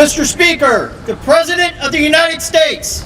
Mr. Speaker, the President of the United States.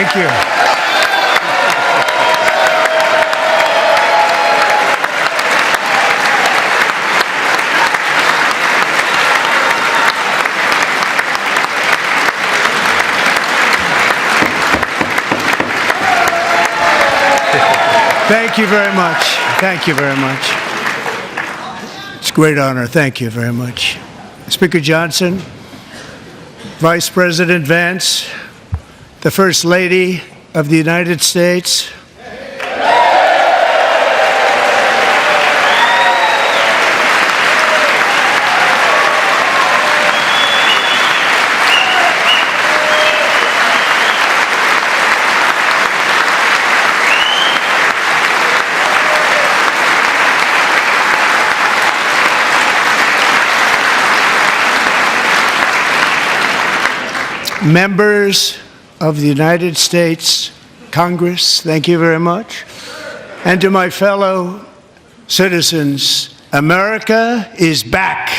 Thank you. Thank you very much. Thank you very much. It's a great honor. Thank you very much. Speaker Johnson, Vice President Vance, the First Lady of the United States, members of the United States Congress, thank you very much. And to my fellow citizens, America is back.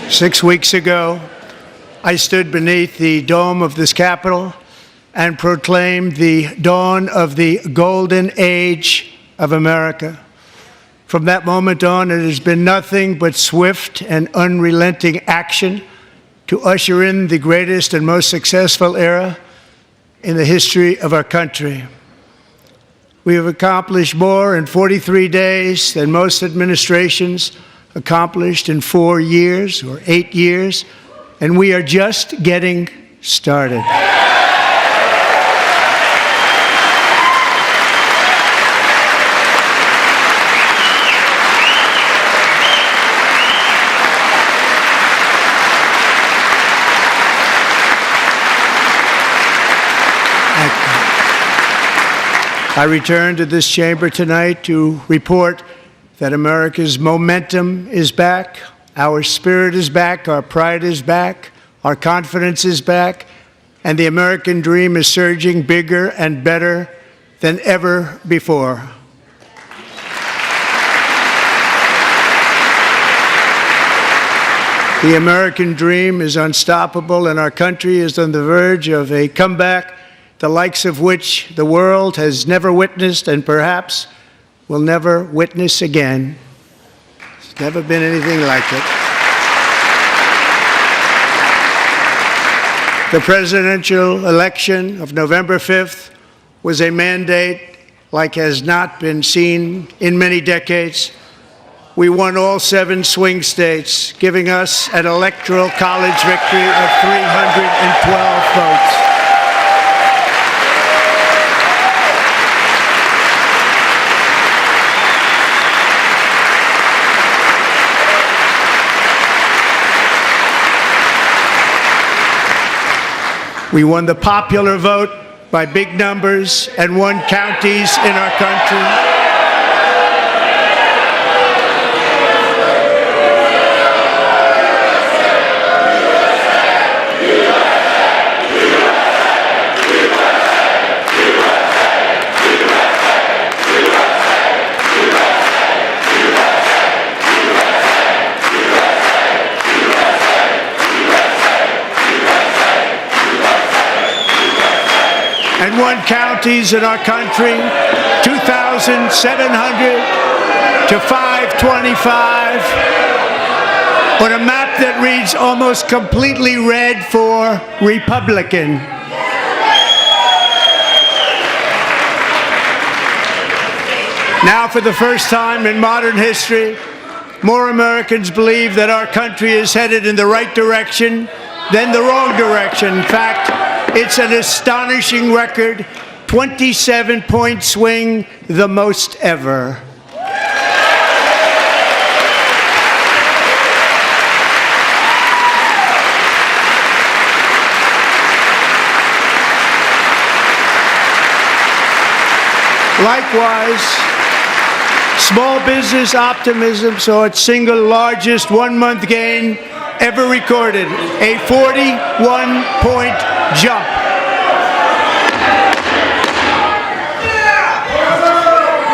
6 weeks ago, I stood beneath the dome of this Capitol and proclaimed the dawn of the golden age of America. From that moment on, it has been nothing but swift and unrelenting action to usher in the greatest and most successful era in the history of our country. We have accomplished more in 43 days than most administrations accomplished in 4 years or 8 years, and we are just getting started. I return to this chamber tonight to report that America's momentum is back, our spirit is back, our pride is back, our confidence is back, and the American dream is surging bigger and better than ever before. The American dream is unstoppable, and our country is on the verge of a comeback, the likes of which the world has never witnessed and perhaps will never witness again. There's never been anything like it. The presidential election of November 5th was a mandate like has not been seen in many decades. We won all 7 swing states, giving us an electoral college victory of 312 votes. We won the popular vote by big numbers and won counties in our country. And won counties in our country, 2,700 to 525, on a map that reads almost completely red for Republican. Now, for the first time in modern history, more Americans believe that our country is headed in the right direction than the wrong direction. In fact, it's an astonishing record, 27-point swing, the most ever. Likewise, Small business optimism saw its single largest one-month gain ever recorded, a 41-point jump.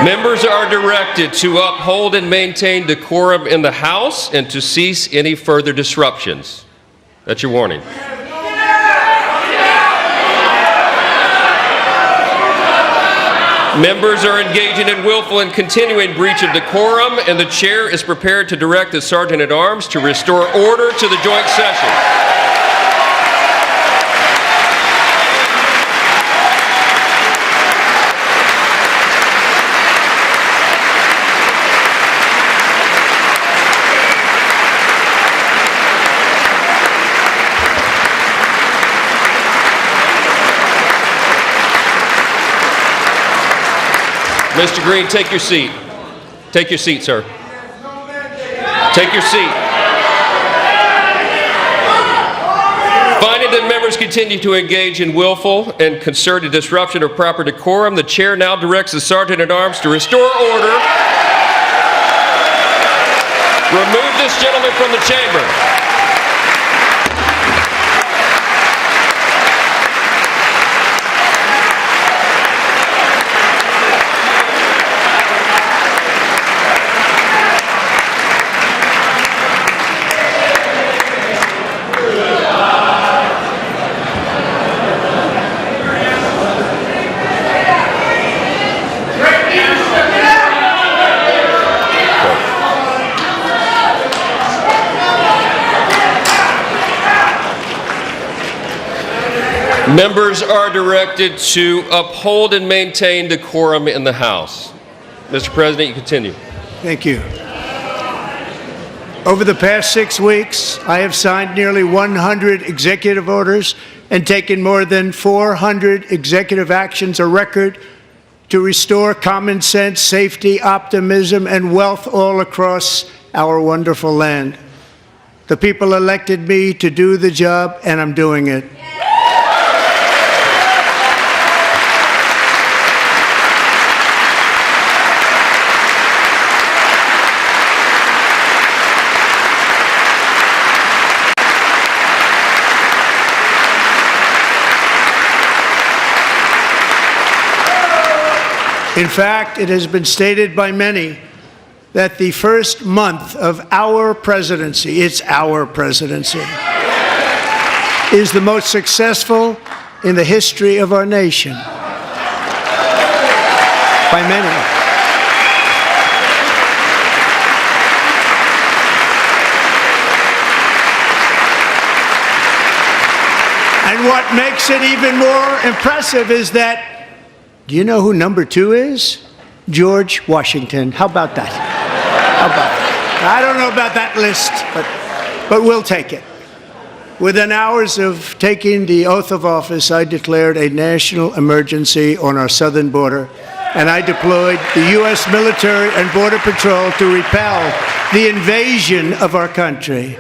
Members are directed to uphold and maintain decorum in the House and to cease any further disruptions. That's your warning. Members are engaging in willful and continuing breach of decorum, and the chair is prepared to direct the Sergeant-at-Arms to restore order to the joint session. Mr. Green, take your seat. Take your seat, sir. Take your seat. Finding that members continue to engage in willful and concerted disruption of proper decorum, the chair now directs the Sergeant-at-Arms to restore order. Remove this gentleman from the chamber. Members are directed to uphold and maintain decorum in the House. Mr. President, you continue. Thank you. Over the past 6 weeks, I have signed nearly 100 executive orders and taken more than 400 executive actions, a record to restore common sense, safety, optimism, and wealth all across our wonderful land. The people elected me to do the job, and I'm doing it. In fact, it has been stated by many that the first month of our presidency, it's our presidency, is the most successful in the history of our nation. By many. And what makes it even more impressive is that, do you know who number 2 is? George Washington. How about that? How about that? I don't know about that list, but we'll take it. Within hours of taking the oath of office, I declared a national emergency on our southern border, and I deployed the U.S. military and Border Patrol to repel the invasion of our country.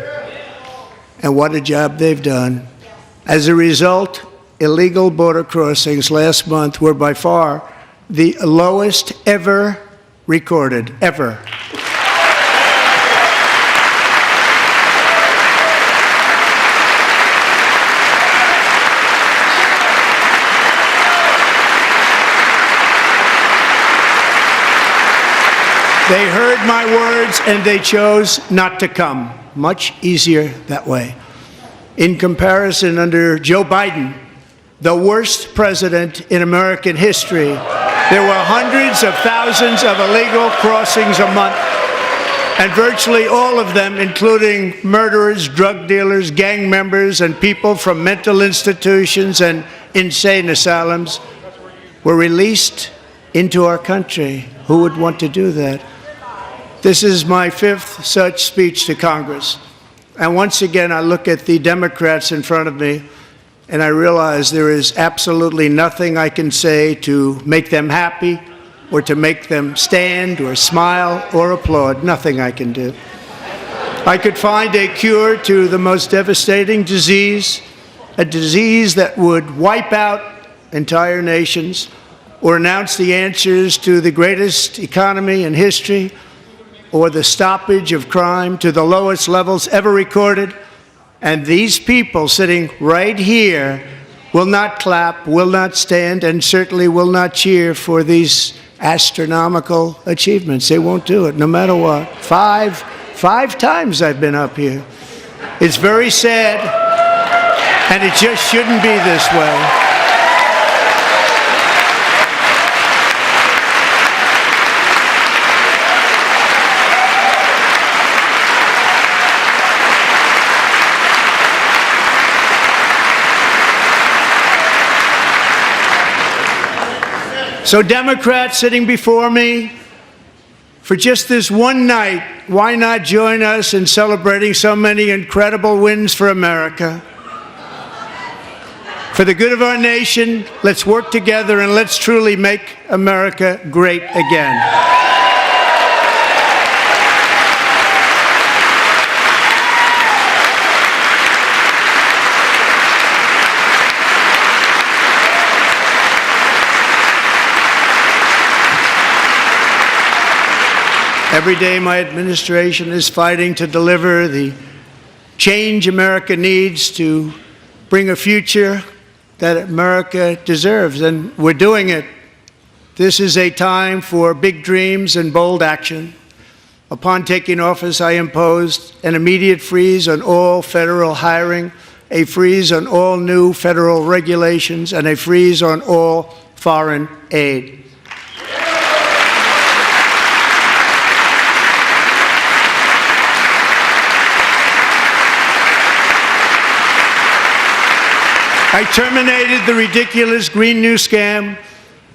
And what a job they've done. As a result, illegal border crossings last month were by far the lowest ever recorded, ever. They heard my words and they chose not to come. Much easier that way. In comparison, under Joe Biden, the worst president in American history, there were hundreds of thousands of illegal crossings a month, and virtually all of them, including murderers, drug dealers, gang members, and people from mental institutions and insane asylums, were released into our country. Who would want to do that? This is my 5th such speech to Congress. And once again, I look at the Democrats in front of me, and I realize there is absolutely nothing I can say to make them happy or to make them stand or smile or applaud. Nothing I can do. I could find a cure to the most devastating disease, a disease that would wipe out entire nations, or announce the answers to the greatest economy in history or the stoppage of crime to the lowest levels ever recorded. And these people sitting right here will not clap, will not stand, and certainly will not cheer for these astronomical achievements. They won't do it, no matter what. Five times I've been up here. It's very sad, and it just shouldn't be this way. So Democrats sitting before me, for just this one night, why not join us in celebrating so many incredible wins for America? For the good of our nation, let's work together and let's truly make America great again. Every day my administration is fighting to deliver the change America needs to bring a future that America deserves, and we're doing it. This is a time for big dreams and bold action. Upon taking office, I imposed an immediate freeze on all federal hiring, a freeze on all new federal regulations, and a freeze on all foreign aid. I terminated the ridiculous Green New Scam.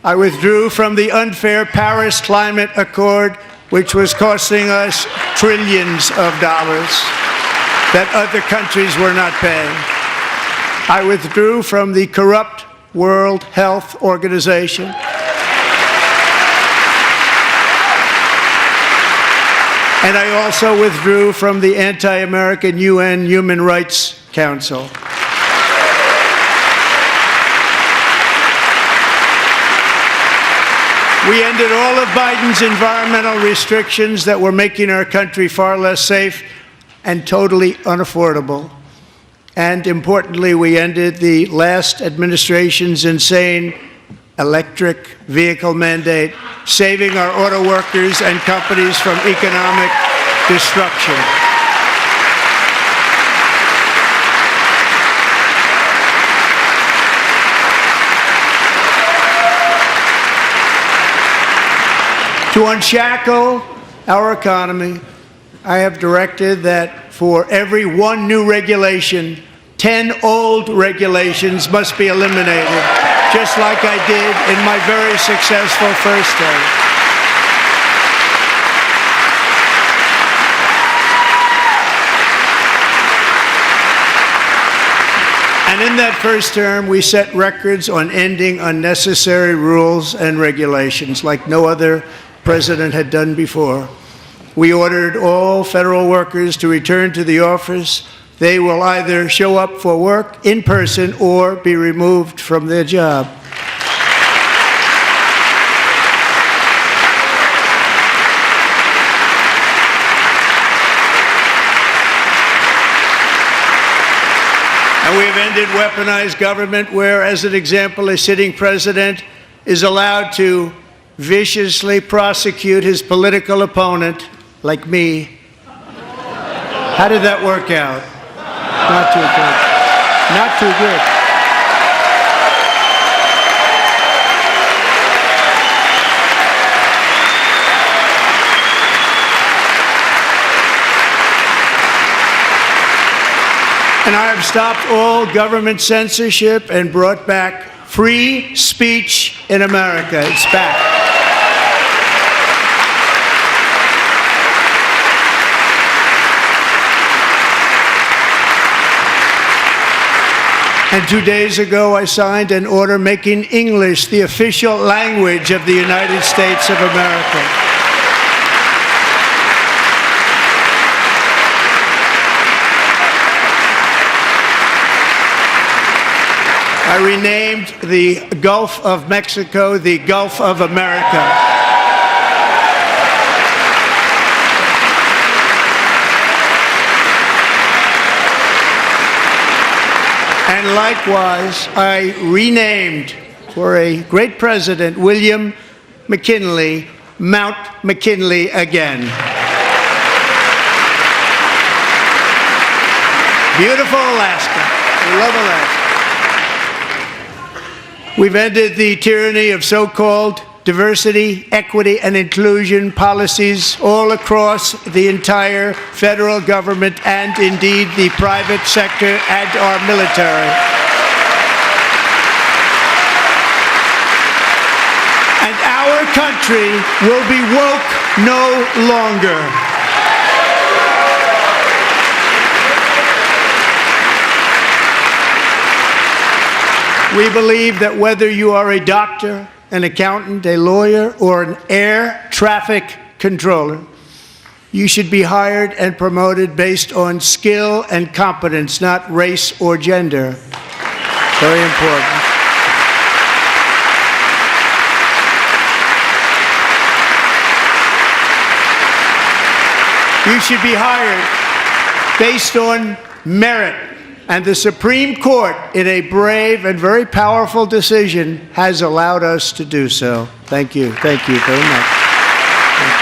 I withdrew from the unfair Paris Climate Accord, which was costing us trillions of dollars that other countries were not paying. I withdrew from the corrupt World Health Organization. And I also withdrew from the anti-American UN Human Rights Council. We ended all of Biden's environmental restrictions that were making our country far less safe and totally unaffordable. And importantly, we ended the last administration's insane electric vehicle mandate, saving our auto workers and companies from economic destruction. To unshackle our economy, I have directed that for every one new regulation, 10 old regulations must be eliminated, just like I did in my very successful first term. And in that first term, we set records on ending unnecessary rules and regulations like no other president had done before. We ordered all federal workers to return to the office. They will either show up for work in person or be removed from their job. And we have ended weaponized government where, as an example, a sitting president is allowed to viciously prosecute his political opponent, like me. How did that work out? Not too good. Not too good. And I have stopped all government censorship and brought back free speech in America. It's back. And 2 days ago, I signed an order making English the official language of the United States of America. I renamed the Gulf of Mexico the Gulf of America. And likewise, I renamed, for a great president, William McKinley, Mount McKinley again. Beautiful Alaska. We love Alaska. We've ended the tyranny of so-called diversity, equity, and inclusion policies all across the entire federal government and indeed the private sector and our military. And our country will be woke no longer. We believe that whether you are a doctor, an accountant, a lawyer, or an air traffic controller, you should be hired and promoted based on skill and competence, not race or gender. Very important. You should be hired based on merit. And the Supreme Court, in a brave and very powerful decision, has allowed us to do so. Thank you. Thank you very much. Thank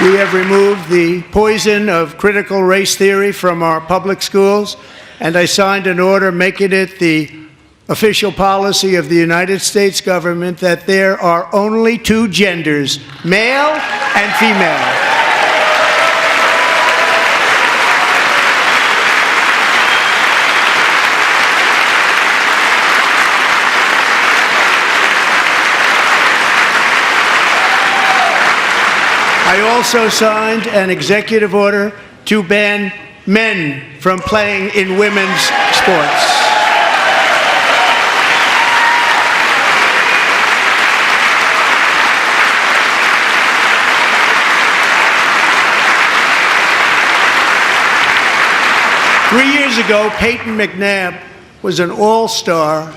you. We have removed the poison of critical race theory from our public schools, and I signed an order making it the official policy of the United States government that there are only two genders, male and female. I also signed an executive order to ban men from playing in women's sports. Three years ago, Peyton McNabb was an all-star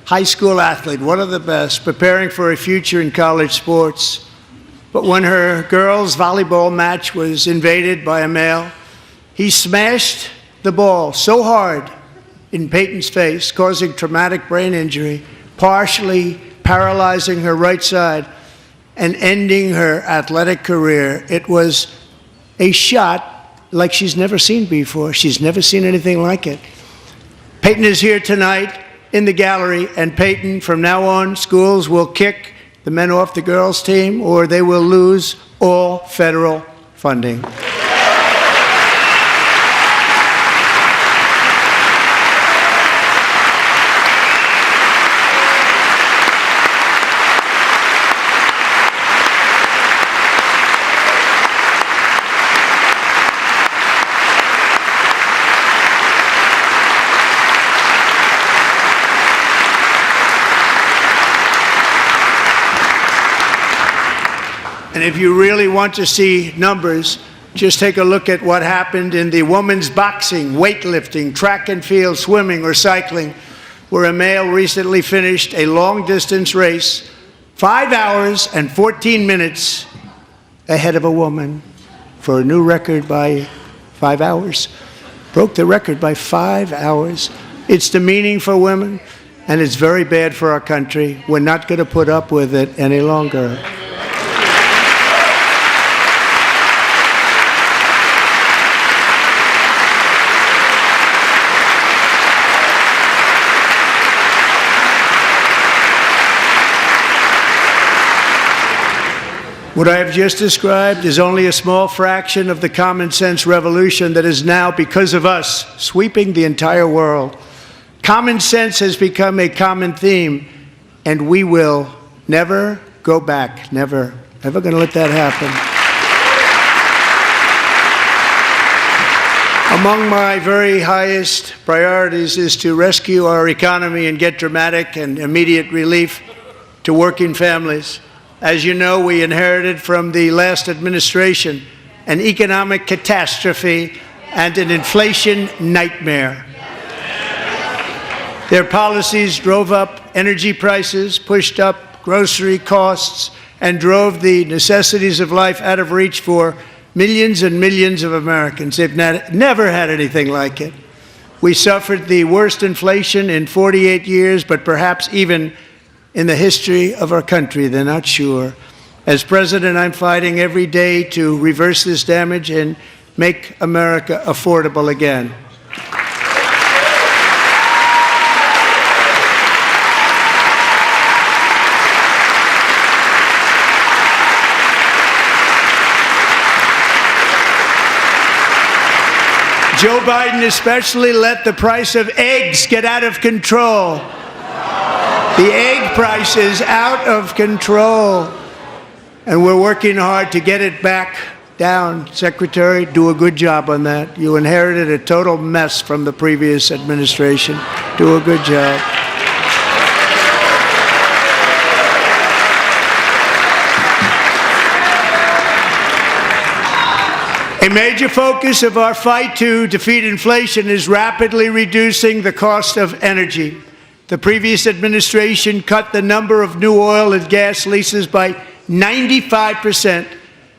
high school athlete, one of the best, preparing for a future in college sports. But when her girls' volleyball match was invaded by a male, he smashed the ball so hard in Peyton's face, causing traumatic brain injury, partially paralyzing her right side and ending her athletic career. It was a shot like she's never seen before. She's never seen anything like it. Peyton is here tonight in the gallery, and Peyton, from now on, schools will kick the men off the girls' team, or they will lose all federal funding. And if you really want to see numbers, just take a look at what happened in the women's boxing, weightlifting, track and field, swimming, or cycling, where a male recently finished a long-distance race 5 hours and 14 minutes ahead of a woman for a new record by 5 hours. Broke the record by 5 hours. It's demeaning for women, and it's very bad for our country. We're not going to put up with it any longer. What I have just described is only a small fraction of the common sense revolution that is now, because of us, sweeping the entire world. Common sense has become a common theme, and we will never go back. Never. Never going to let that happen. Among my very highest priorities is to rescue our economy and get dramatic and immediate relief to working families. As you know, we inherited from the last administration an economic catastrophe and an inflation nightmare. Their policies drove up energy prices, pushed up grocery costs, and drove the necessities of life out of reach for millions and millions of Americans. They've never had anything like it. We suffered the worst inflation in 48 years, but perhaps even in the history of our country. They're not sure. As president, I'm fighting every day to reverse this damage and make America affordable again. Joe Biden especially let the price of eggs get out of control. The egg price is out of control, and we're working hard to get it back down. Secretary, do a good job on that. You inherited a total mess from the previous administration. Do a good job. A major focus of our fight to defeat inflation is rapidly reducing the cost of energy. The previous administration cut the number of new oil and gas leases by 95%,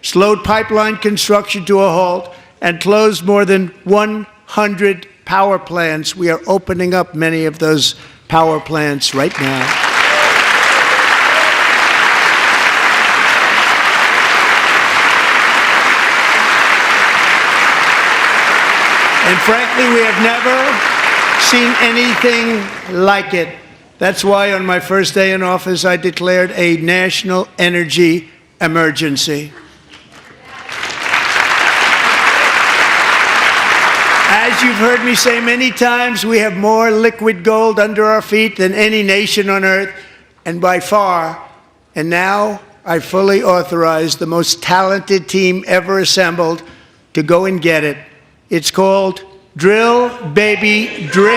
slowed pipeline construction to a halt, and closed more than 100 power plants. We are opening up many of those power plants right now. And frankly, we have never seen anything like it. That's why on my first day in office, I declared a national energy emergency. As you've heard me say many times, we have more liquid gold under our feet than any nation on earth, and by far. And now I fully authorize the most talented team ever assembled to go and get it. It's called Drill, Baby, Drill.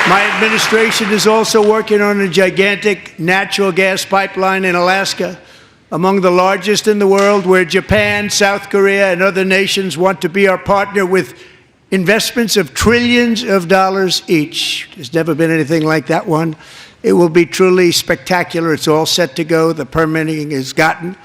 My administration is also working on a gigantic natural gas pipeline in Alaska, among the largest in the world, where Japan, South Korea, and other nations want to be our partner with investments of trillions of dollars each. There's never been anything like that one. It will be truly spectacular. It's all set to go. The permitting is gotten.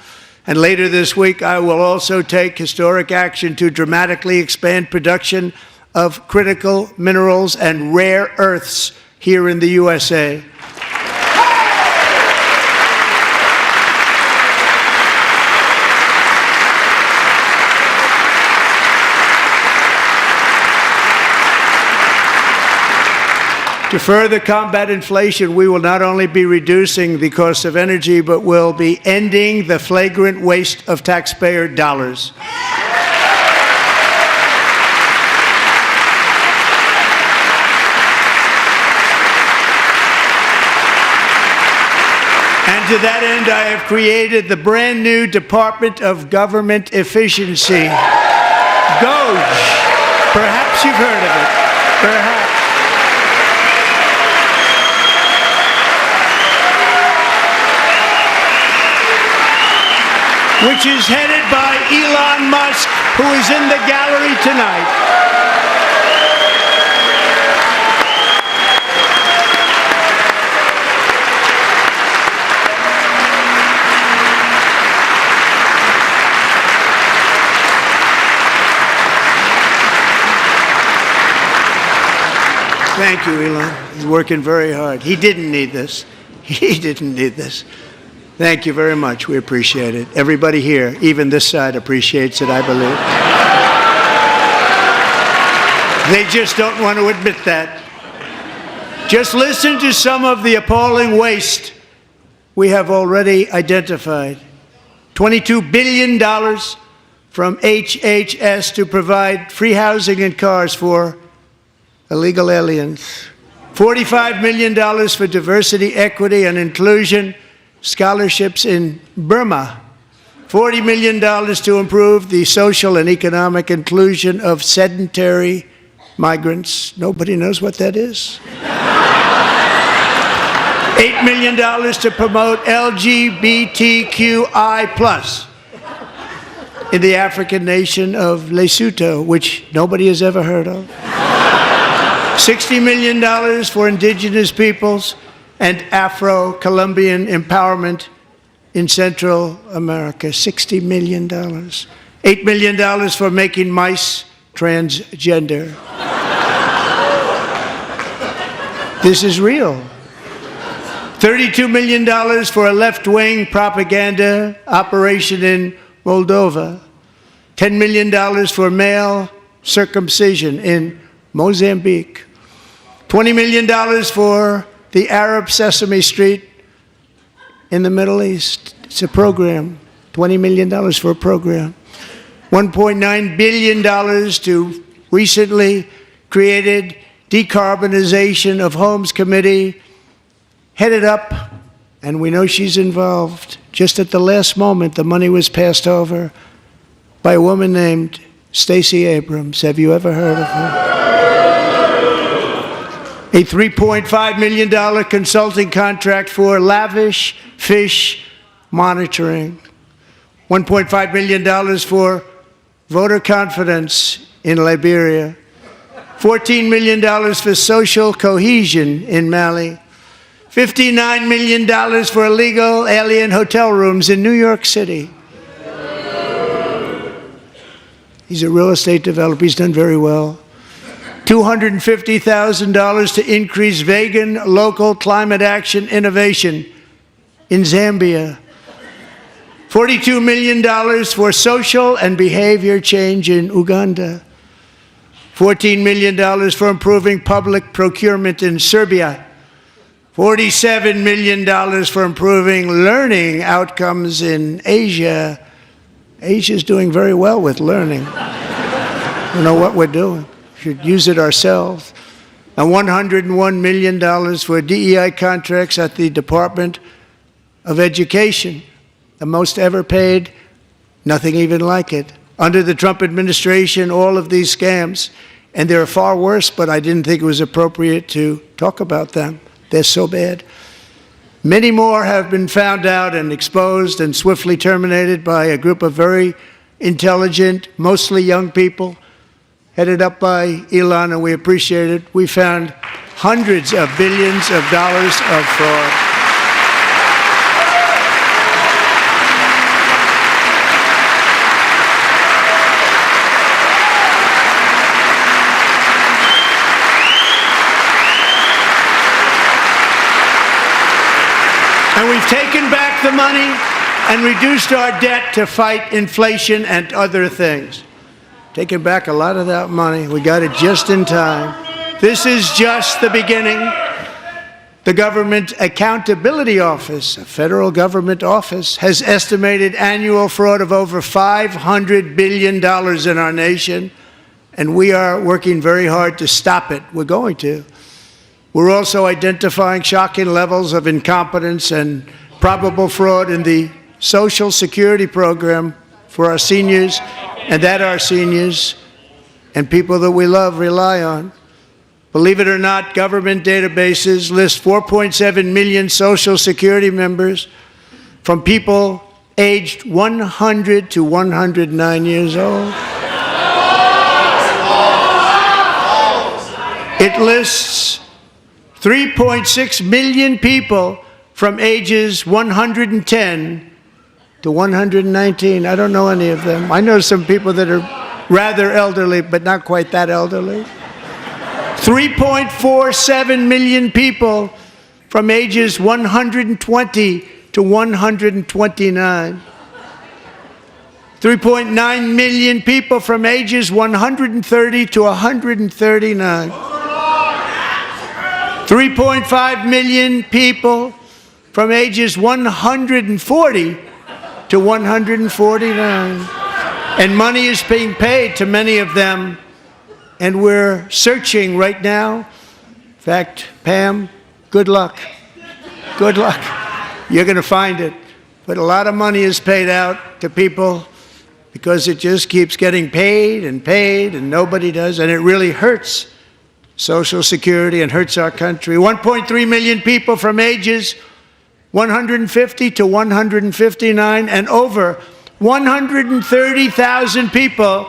And later this week, I will also take historic action to dramatically expand production of critical minerals and rare earths here in the USA. To further combat inflation, we will not only be reducing the cost of energy, but will be ending the flagrant waste of taxpayer dollars. And to that end, I have created the brand new Department of Government Efficiency, DOGE. Perhaps you've heard of it. Perhaps. Which is headed by Elon Musk, who is in the gallery tonight. Thank you, Elon. He's working very hard. He didn't need this. He didn't need this. Thank you very much. We appreciate it. Everybody here, even this side, appreciates it, I believe. They just don't want to admit that. Just listen to some of the appalling waste we have already identified. $22 billion from HHS to provide free housing and cars for illegal aliens. $45 million for diversity, equity, and inclusion scholarships in Burma. $40 million to improve the social and economic inclusion of sedentary migrants. Nobody knows what that is. $8 million to promote LGBTQI+ in the African nation of Lesotho, which nobody has ever heard of. $60 million for indigenous peoples and Afro-Colombian empowerment in Central America. $60 million. $8 million for making mice transgender. This is real. $32 million for a left-wing propaganda operation in Moldova. $10 million for male circumcision in Mozambique. $20 million for the Arab Sesame Street in the Middle East. It's a program. $20 million for a program. $1.9 billion to recently created Decarbonization of Homes Committee, headed up, and we know she's involved. Just at the last moment, the money was passed over by a woman named Stacey Abrams. Have you ever heard of her? A $3.5 million consulting contract for lavish fish monitoring. $1.5 million for voter confidence in Liberia. $14 million for social cohesion in Mali. $59 million for illegal alien hotel rooms in New York City. He's a real estate developer. He's done very well. $250,000 to increase vegan local climate action innovation in Zambia. $42 million for social and behavior change in Uganda. $14 million for improving public procurement in Serbia. $47 million for improving learning outcomes in Asia. Asia's doing very well with learning. I don't know what we're doing. We should use it ourselves. And $101 million for DEI contracts at the Department of Education. The most ever paid, nothing even like it. Under the Trump administration, all of these scams, and they're far worse, but I didn't think it was appropriate to talk about them. They're so bad. Many more have been found out and exposed and swiftly terminated by a group of very intelligent, mostly young people, headed up by Elon, and we appreciate it. We found hundreds of billions of dollars of fraud. And we've taken back the money and reduced our debt to fight inflation and other things. Taken back a lot of that money. We got it just in time. This is just the beginning. The Government Accountability Office, a federal government office, has estimated annual fraud of over $500 billion in our nation, and we are working very hard to stop it. We're going to. We're also identifying shocking levels of incompetence and probable fraud in the Social Security program for our seniors, and that our seniors and people that we love rely on. Believe it or not, government databases list 4.7 million Social Security members from people aged 100 to 109 years old. It lists 3.6 million people from ages 110 to 119. I don't know any of them. I know some people that are rather elderly, but not quite that elderly. 3.47 million people from ages 120 to 129. 3.9 million people from ages 130 to 139. 3.5 million people from ages 140 to 149. And money is being paid to many of them, and we're searching right now. In fact, Pam, good luck. Good luck. You're going to find it. But a lot of money is paid out to people because it just keeps getting paid and nobody does, and it really hurts Social Security and hurts our country. 1.3 million people from ages 150 to 159, and over 130,000 people,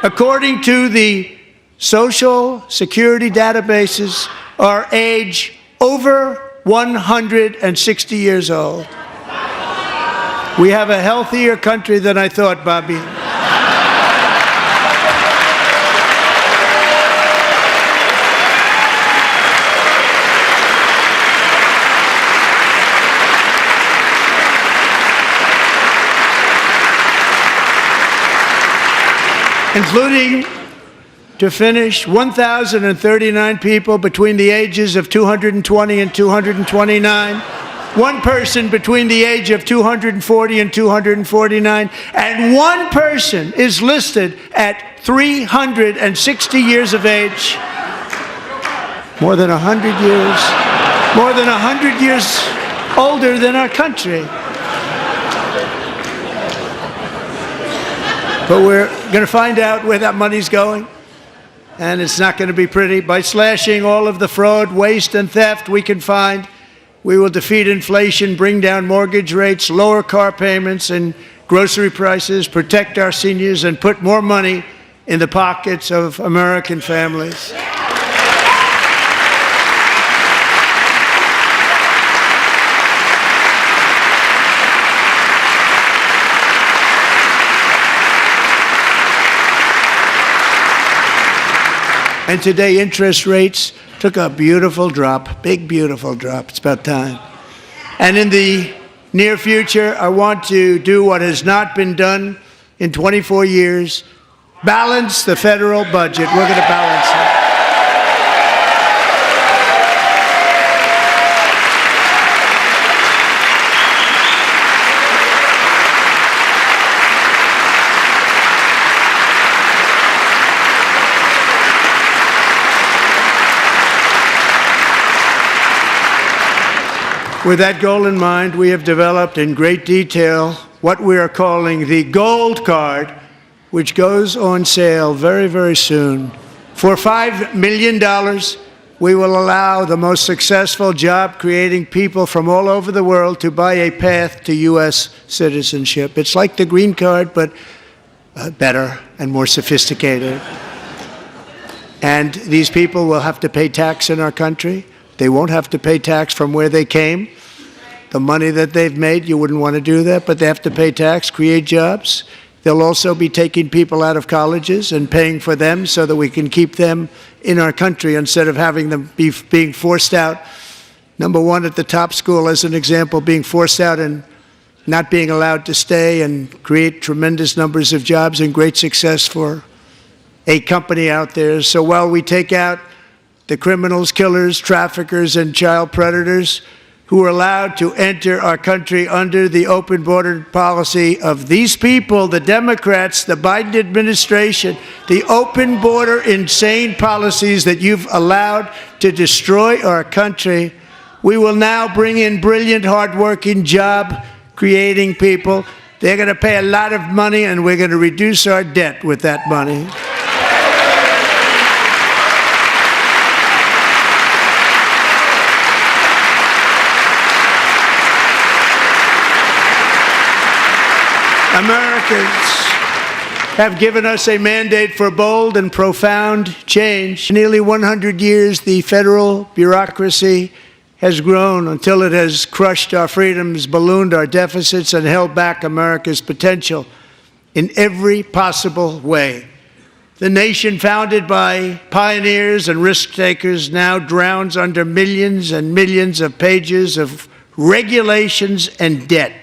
according to the Social Security databases, are age over 160 years old. We have a healthier country than I thought, Bobby. Including, to finish, 1,039 people between the ages of 220 and 229, one person between the age of 240 and 249, and one person is listed at 360 years of age. More than 100 years older than our country. But we're going to find out where that money's going, and it's not going to be pretty. By slashing all of the fraud, waste, and theft we can find, we will defeat inflation, bring down mortgage rates, lower car payments and grocery prices, protect our seniors, and put more money in the pockets of American families. And today, interest rates took a beautiful drop, big, beautiful drop. It's about time. And in the near future, I want to do what has not been done in 24 years, balance the federal budget. We're going to balance it. With that goal in mind, we have developed in great detail what we are calling the Gold Card, which goes on sale very, very soon. For $5 million, we will allow the most successful job-creating people from all over the world to buy a path to U.S. citizenship. It's like the green card, but better and more sophisticated. And these people will have to pay tax in our country. They won't have to pay tax from where they came. The money that they've made, you wouldn't want to do that, but they have to pay tax, create jobs. They'll also be taking people out of colleges and paying for them so that we can keep them in our country instead of having them being forced out. Number one, at the top school, as an example, being forced out and not being allowed to stay and create tremendous numbers of jobs and great success for a company out there. So while we take out the criminals, killers, traffickers, and child predators who are allowed to enter our country under the open border policy of these people, the Democrats, the Biden administration, the open border insane policies that you've allowed to destroy our country, we will now bring in brilliant, hardworking, job-creating people. They're going to pay a lot of money, and we're going to reduce our debt with that money. Americans have given us a mandate for bold and profound change. For nearly 100 years, the federal bureaucracy has grown until it has crushed our freedoms, ballooned our deficits, and held back America's potential in every possible way. The nation founded by pioneers and risk-takers now drowns under millions and millions of pages of regulations and debt.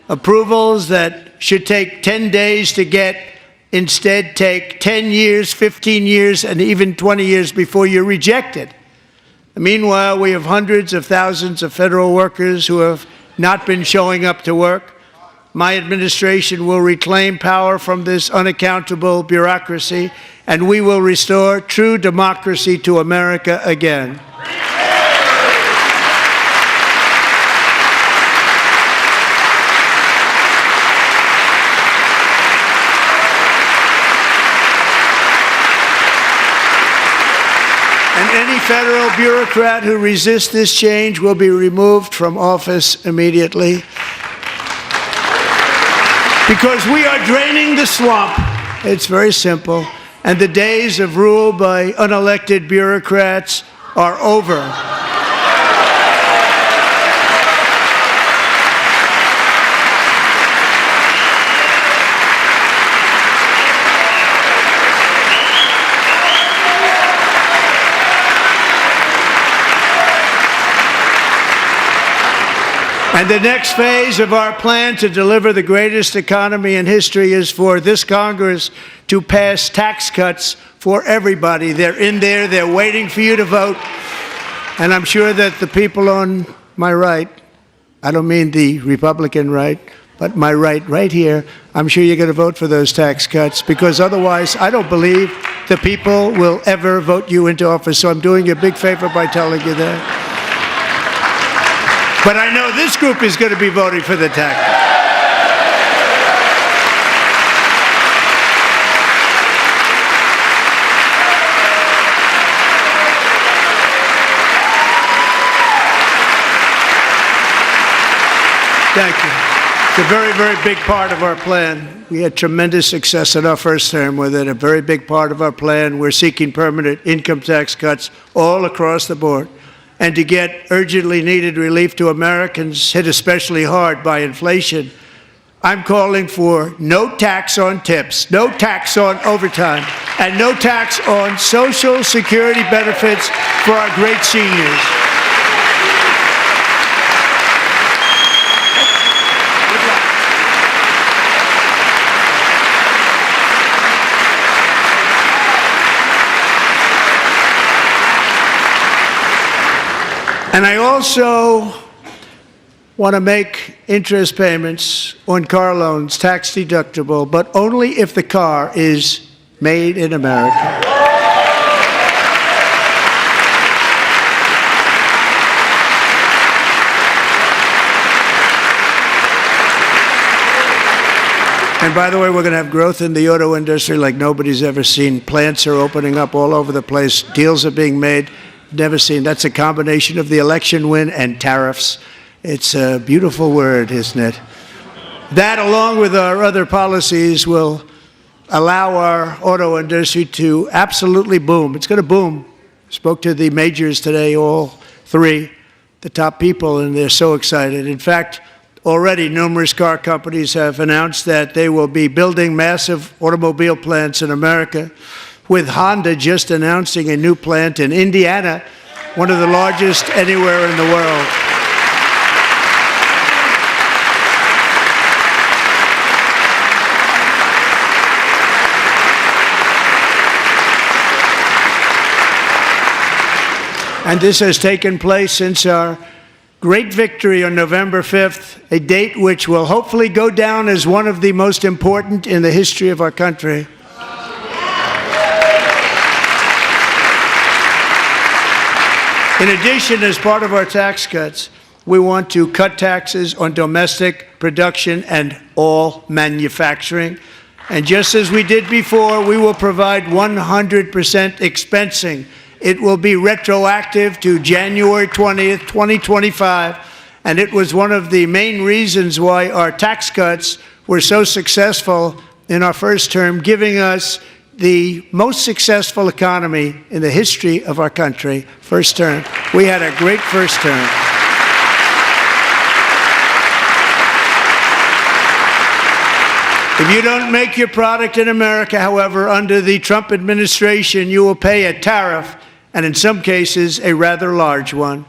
Approvals that should take 10 days to get instead take 10 years, 15 years, and even 20 years before you're rejected. Meanwhile, we have hundreds of thousands of federal workers who have not been showing up to work. My administration will reclaim power from this unaccountable bureaucracy, and we will restore true democracy to America again. And any federal bureaucrat who resists this change will be removed from office immediately. Because we are draining the swamp. It's very simple. And the days of rule by unelected bureaucrats are over. And the next phase of our plan to deliver the greatest economy in history is for this Congress to pass tax cuts for everybody. They're in there, they're waiting for you to vote. And I'm sure that the people on my right, I don't mean the Republican right, but my right here, I'm sure you're going to vote for those tax cuts, because otherwise I don't believe the people will ever vote you into office. So I'm doing you a big favor by telling you that. But I know this group is going to be voting for the tax. Thank you. It's a very, very big part of our plan. We had tremendous success in our first term with it. A very big part of our plan. We're seeking permanent income tax cuts all across the board. And to get urgently needed relief to Americans hit especially hard by inflation, I'm calling for no tax on tips, no tax on overtime, and no tax on Social Security benefits for our great seniors. And I also want to make interest payments on car loans tax deductible, but only if the car is made in America. And by the way, we're going to have growth in the auto industry like nobody's ever seen. Plants are opening up all over the place. Deals are being made. Never seen. That's a combination of the election win and tariffs. It's a beautiful word, isn't it? That, along with our other policies, will allow our auto industry to absolutely boom. It's going to boom. Spoke to the majors today, all three, the top people, and they're so excited. In fact, already numerous car companies have announced that they will be building massive automobile plants in America, with Honda just announcing a new plant in Indiana, one of the largest anywhere in the world. And this has taken place since our great victory on November 5th, a date which will hopefully go down as one of the most important in the history of our country. In addition, as part of our tax cuts, we want to cut taxes on domestic production and all manufacturing. And just as we did before, we will provide 100% expensing. It will be retroactive to January 20th, 2025. And it was one of the main reasons why our tax cuts were so successful in our first term, giving us the most successful economy in the history of our country, first term. We had a great first term. If you don't make your product in America, however, under the Trump administration, you will pay a tariff, and in some cases, a rather large one.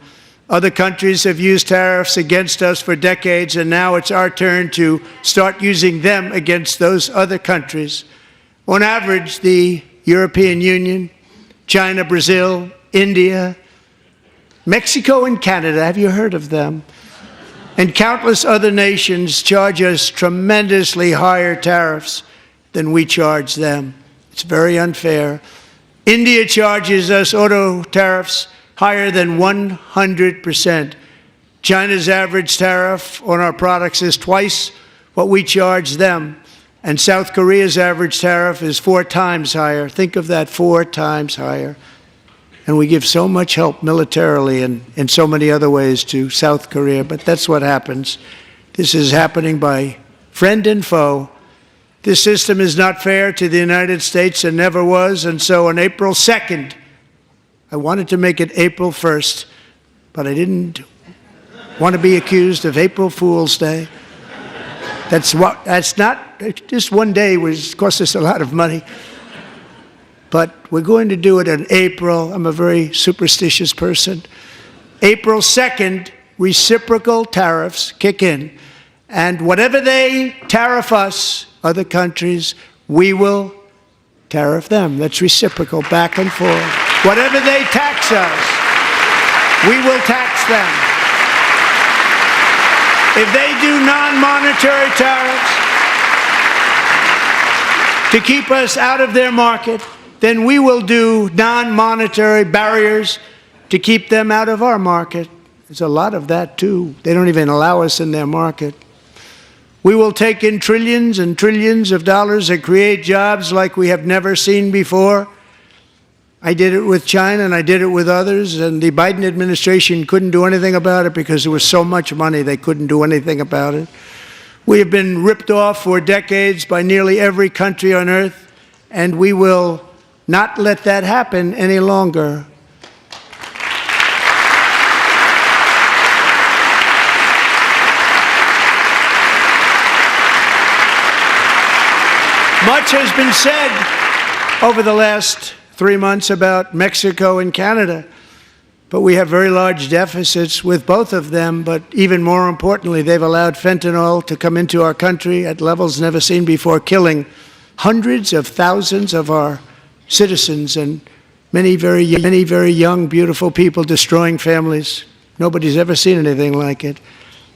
Other countries have used tariffs against us for decades, and now it's our turn to start using them against those other countries. On average, the European Union, China, Brazil, India, Mexico, and Canada, have you heard of them? And countless other nations charge us tremendously higher tariffs than we charge them. It's very unfair. India charges us auto tariffs higher than 100%. China's average tariff on our products is twice what we charge them. And South Korea's average tariff is 4 times higher. Think of that, 4 times higher. And we give so much help militarily and in so many other ways to South Korea, but that's what happens. This is happening by friend and foe. This system is not fair to the United States and never was, and so on April 2nd, I wanted to make it April 1st, but I didn't want to be accused of April Fool's Day. That's not, just one day was cost us a lot of money. But we're going to do it in April. I'm a very superstitious person. April 2nd, reciprocal tariffs kick in. And whatever they tariff us, other countries, we will tariff them. That's reciprocal, back and forth. Whatever they tax us, we will tax them. If they do non-monetary tariffs to keep us out of their market, then we will do non-monetary barriers to keep them out of our market. There's a lot of that, too. They don't even allow us in their market. We will take in trillions and trillions of dollars and create jobs like we have never seen before. I did it with China and I did it with others, and the Biden administration couldn't do anything about it because there was so much money they couldn't do anything about it. We have been ripped off for decades by nearly every country on earth, and we will not let that happen any longer. Much has been said over the last 3 months about Mexico and Canada, but we have very large deficits with both of them. But even more importantly, they've allowed fentanyl to come into our country at levels never seen before, killing hundreds of thousands of our citizens and many very young, beautiful people, destroying families. Nobody's ever seen anything like it.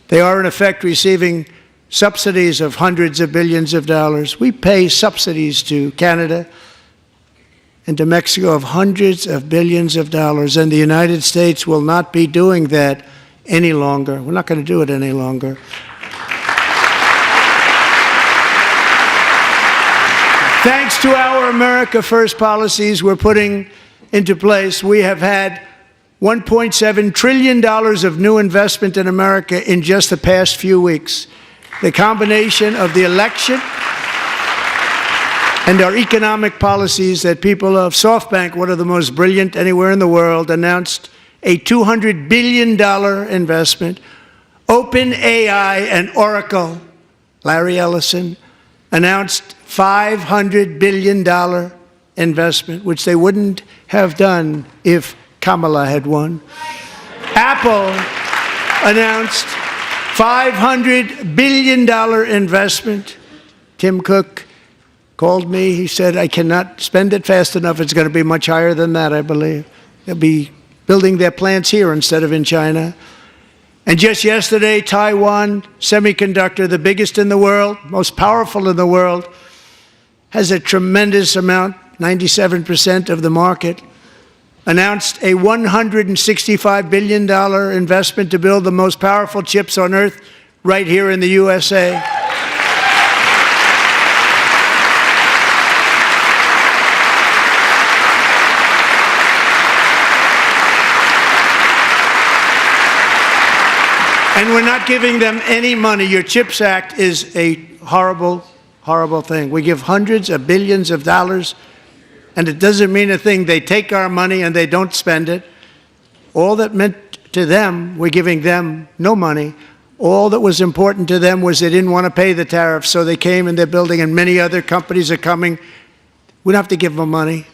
They are, in effect, receiving subsidies of hundreds of billions of dollars. We pay subsidies to Canada and to Mexico of hundreds of billions of dollars, and the United States will not be doing that any longer. We're not going to do it any longer. Thanks to our America First policies we're putting into place, we have had $1.7 trillion of new investment in America in just the past few weeks. The combination of the election and our economic policies that people of SoftBank, one of the most brilliant anywhere in the world, announced a $200 billion investment. OpenAI and Oracle, Larry Ellison, announced $500 billion investment, which they wouldn't have done if Kamala had won. Apple announced $500 billion investment. Tim Cook called me. He said, I cannot spend it fast enough. It's going to be much higher than that, I believe. They'll be building their plants here instead of in China. And just yesterday, Taiwan Semiconductor, the biggest in the world, most powerful in the world, has a tremendous amount, 97% of the market, announced a $165 billion investment to build the most powerful chips on earth right here in the USA. And we're not giving them any money. Your CHIPS Act is a horrible, horrible thing. We give hundreds of billions of dollars, and it doesn't mean a thing. They take our money and they don't spend it. All that meant to them, we're giving them no money. All that was important to them was they didn't want to pay the tariffs, so they came and they're building, and many other companies are coming. We don't have to give them money.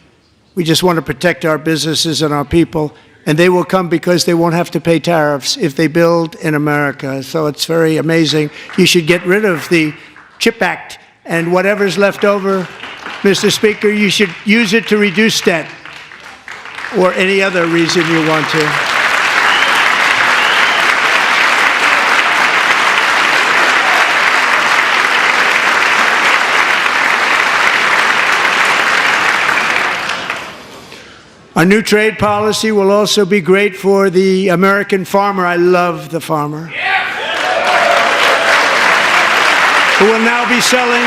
We just want to protect our businesses and our people. And they will come because they won't have to pay tariffs if they build in America. So it's very amazing. You should get rid of the CHIP Act, and whatever's left over, Mr. Speaker, you should use it to reduce debt or any other reason you want to. Our new trade policy will also be great for the American farmer. I love the farmer. Who will now be selling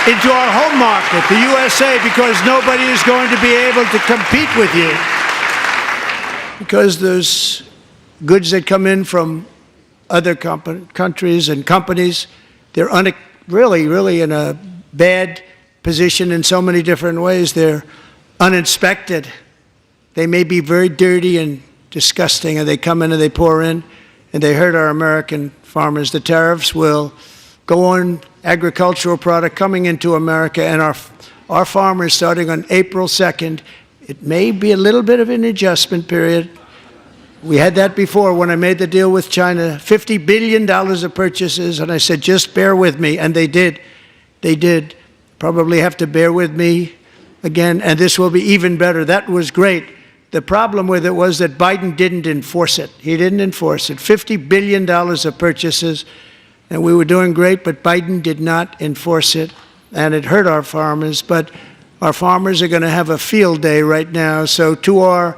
into our home market, the USA, because nobody is going to be able to compete with you. Because there's goods that come in from other countries and companies, they're really in a bad position in so many different ways. They're uninspected. They may be very dirty and disgusting, and they come in and they pour in, and they hurt our American farmers. The tariffs will go on agricultural product coming into America, and our farmers, starting on April 2nd, it may be a little bit of an adjustment period. We had that before when I made the deal with China, $50 billion of purchases, and I said, just bear with me, and they did. They did. Probably have to bear with me again, and this will be even better. That was great. The problem with it was that Biden didn't enforce it. He didn't enforce it. $50 billion of purchases, and we were doing great, but Biden did not enforce it, and it hurt our farmers. But our farmers are going to have a field day right now. So to our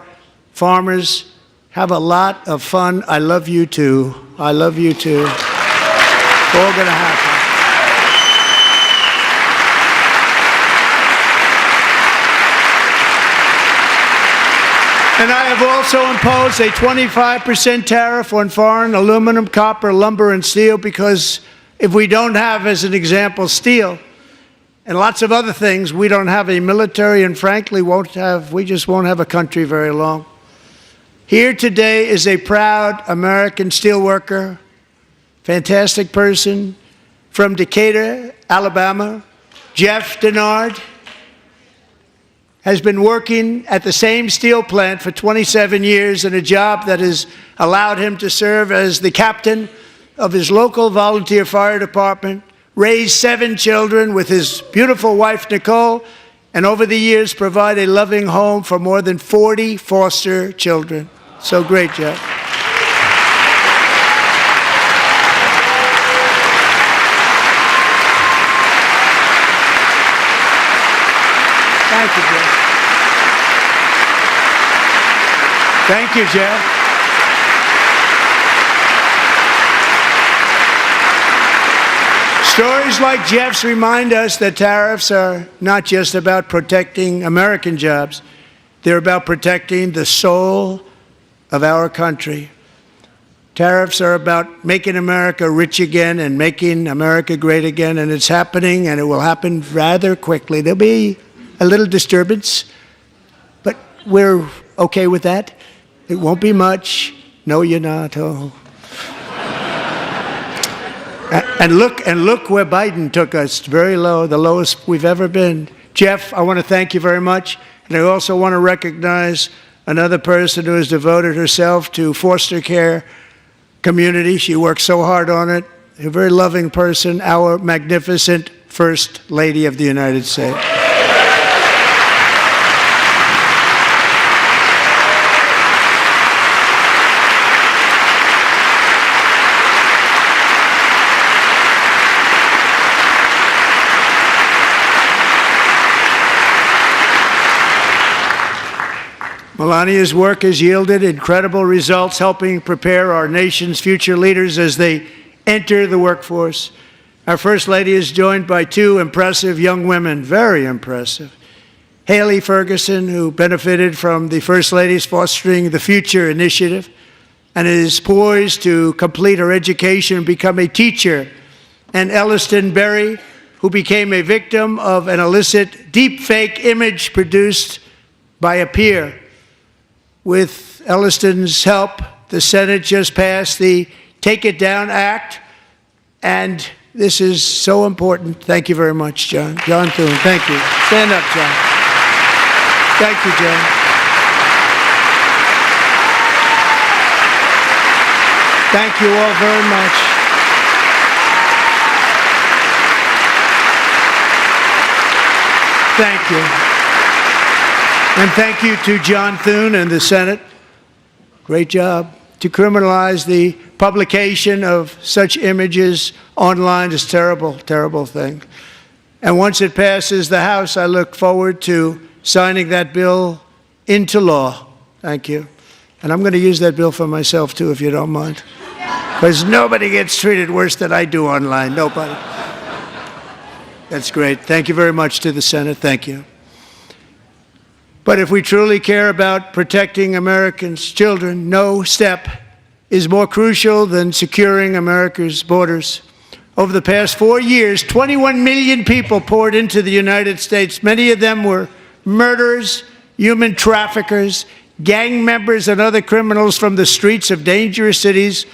farmers, have a lot of fun. I love you too. I love you too. It's all going to happen. And I have also imposed a 25% tariff on foreign aluminum, copper, lumber, and steel, because if we don't have, as an example, steel and lots of other things, we don't have a military, and frankly, we just won't have a country very long. Here today is a proud American steelworker, fantastic person from Decatur, Alabama, Jeff Denard. Has been working at the same steel plant for 27 years in a job that has allowed him to serve as the captain of his local volunteer fire department, raised 7 children with his beautiful wife, Nicole, and over the years provide a loving home for more than 40 foster children. So great, Jeff. Thank you, Jeff. Thank you, Jeff. Stories like Jeff's remind us that tariffs are not just about protecting American jobs. They're about protecting the soul of our country. Tariffs are about making America rich again and making America great again, and it's happening, and it will happen rather quickly. There'll be a little disturbance, but we're okay with that. It won't be much. No, you're not. Oh. And look where Biden took us. Very low, the lowest we've ever been. Jeff, I want to thank you very much. And I also want to recognize another person who has devoted herself to foster care community. She works so hard on it. A very loving person, our magnificent First Lady of the United States. Melania's work has yielded incredible results, helping prepare our nation's future leaders as they enter the workforce. Our First Lady is joined by 2 impressive young women, very impressive. Haley Ferguson, who benefited from the First Lady's Fostering the Future initiative and is poised to complete her education and become a teacher. And Elliston Berry, who became a victim of an illicit deepfake image produced by a peer. With Elliston's help, the Senate just passed the Take It Down Act, and this is so important. Thank you very much, John. John Thune, thank you. Stand up, John. Thank you, John. Thank you all very much. Thank you. And thank you to John Thune and the Senate. Great job. To criminalize the publication of such images online is a terrible, terrible thing. And once it passes the House, I look forward to signing that bill into law. Thank you. And I'm going to use that bill for myself, too, if you don't mind. Because nobody gets treated worse than I do online. Nobody. That's great. Thank you very much to the Senate. Thank you. But if we truly care about protecting Americans' children, no step is more crucial than securing America's borders. Over the past 4 years, 21 million people poured into the United States. Many of them were murderers, human traffickers, gang members, and other criminals from the streets of dangerous cities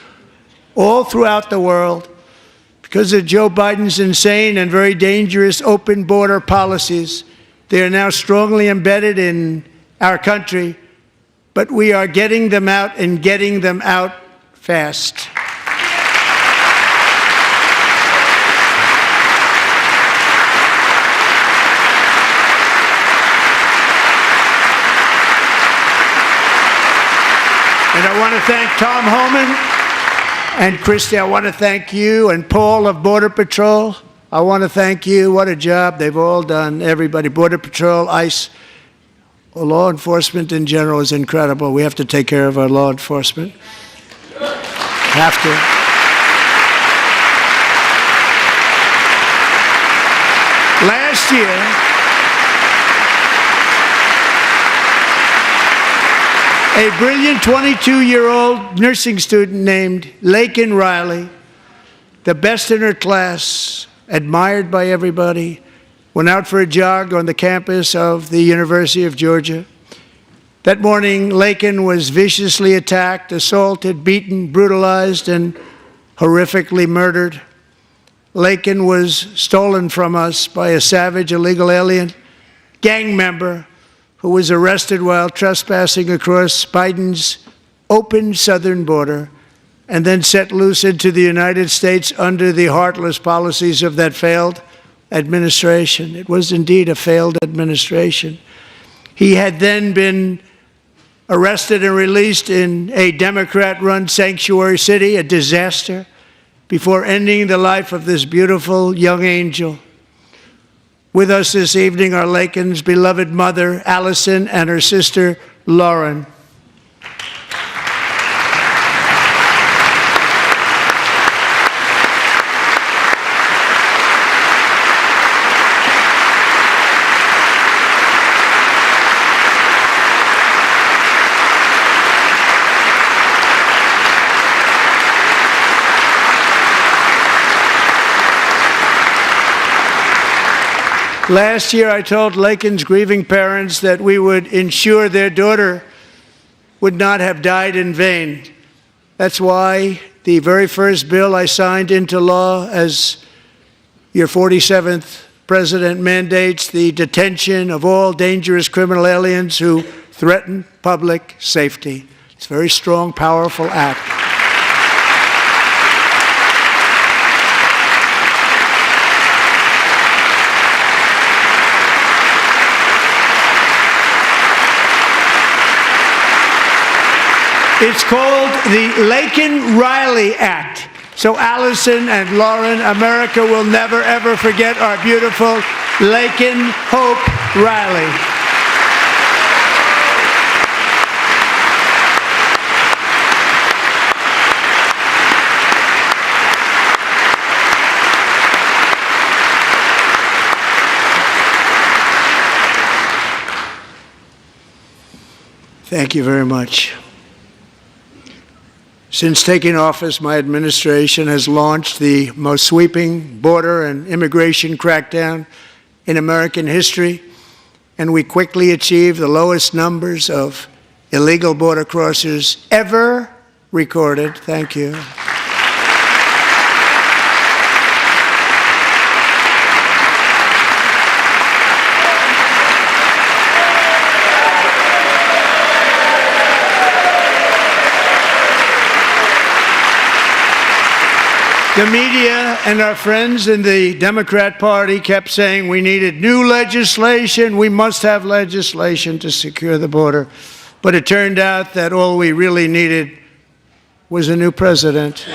all throughout the world. Because of Joe Biden's insane and very dangerous open border policies, they are now strongly embedded in our country, but we are getting them out and getting them out fast. And I want to thank Tom Homan and Christy. I want to thank you and Paul of Border Patrol. I want to thank you. What a job they've all done. Everybody, Border Patrol, ICE, law enforcement in general is incredible. We have to take care of our law enforcement. Have to. Last year, a brilliant 22-year-old nursing student named Laken Riley, the best in her class, admired by everybody, went out for a jog on the campus of the University of Georgia. That morning, Laken was viciously attacked, assaulted, beaten, brutalized, and horrifically murdered. Laken was stolen from us by a savage illegal alien gang member who was arrested while trespassing across Biden's open southern border and then set loose into the United States under the heartless policies of that failed administration. It was indeed a failed administration. He had then been arrested and released in a Democrat-run sanctuary city, a disaster, before ending the life of this beautiful young angel. With us this evening are Laken's beloved mother, Allison, and her sister, Lauren. Last year, I told Laken's grieving parents that we would ensure their daughter would not have died in vain. That's why the very first bill I signed into law as your 47th president mandates the detention of all dangerous criminal aliens who threaten public safety. It's a very strong, powerful act. It's called the Laken-Riley Act. So Allison and Lauren, America will never, ever forget our beautiful Laken Hope Riley. Thank you very much. Since taking office, my administration has launched the most sweeping border and immigration crackdown in American history, and we quickly achieved the lowest numbers of illegal border crossers ever recorded. Thank you. The media and our friends in the Democrat Party kept saying we needed new legislation, we must have legislation to secure the border. But it turned out that all we really needed was a new president.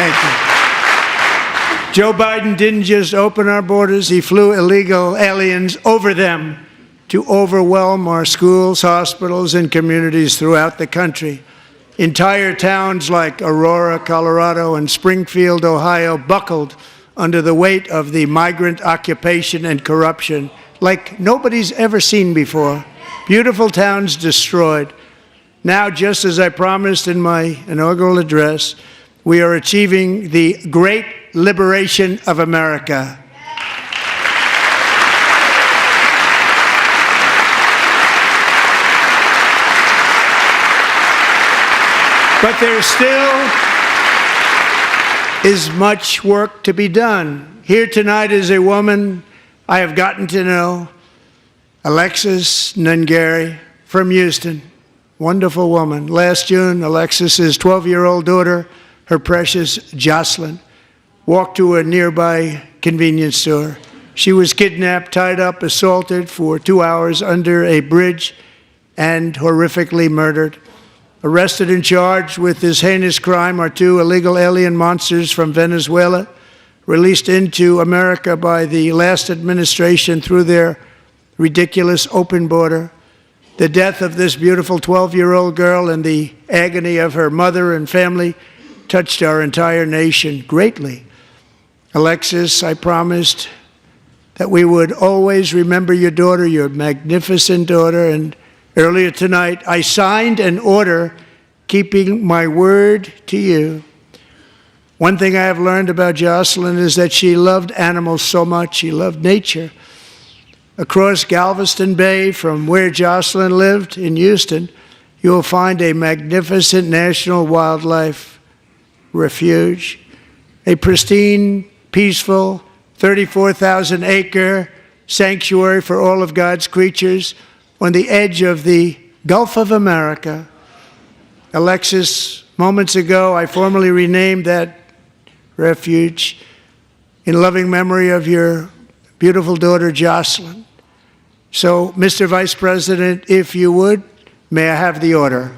Thank you. Joe Biden didn't just open our borders, he flew illegal aliens over them to overwhelm our schools, hospitals, and communities throughout the country. Entire towns like Aurora, Colorado, and Springfield, Ohio, buckled under the weight of the migrant occupation and corruption like nobody's ever seen before. Beautiful towns destroyed. Now, just as I promised in my inaugural address, we are achieving the great liberation of America. But there still is much work to be done. Here tonight is a woman I have gotten to know, Alexis Nungari from Houston. Wonderful woman. Last June, Alexis's 12-year-old daughter, her precious Jocelyn, walked to a nearby convenience store. She was kidnapped, tied up, assaulted for 2 hours under a bridge, and horrifically murdered. Arrested and charged with this heinous crime are 2 illegal alien monsters from Venezuela, released into America by the last administration through their ridiculous open border. The death of this beautiful 12-year-old girl and the agony of her mother and family touched our entire nation greatly. Alexis, I promised that we would always remember your daughter, your magnificent daughter, and earlier tonight, I signed an order keeping my word to you. One thing I have learned about Jocelyn is that she loved animals so much. She loved nature. Across Galveston Bay, from where Jocelyn lived in Houston, you will find a magnificent national wildlife refuge, a pristine, peaceful, 34,000-acre sanctuary for all of God's creatures on the edge of the Gulf of America. Alexis, moments ago, I formally renamed that refuge in loving memory of your beautiful daughter, Jocelyn. So, Mr. Vice President, if you would, may I have the order?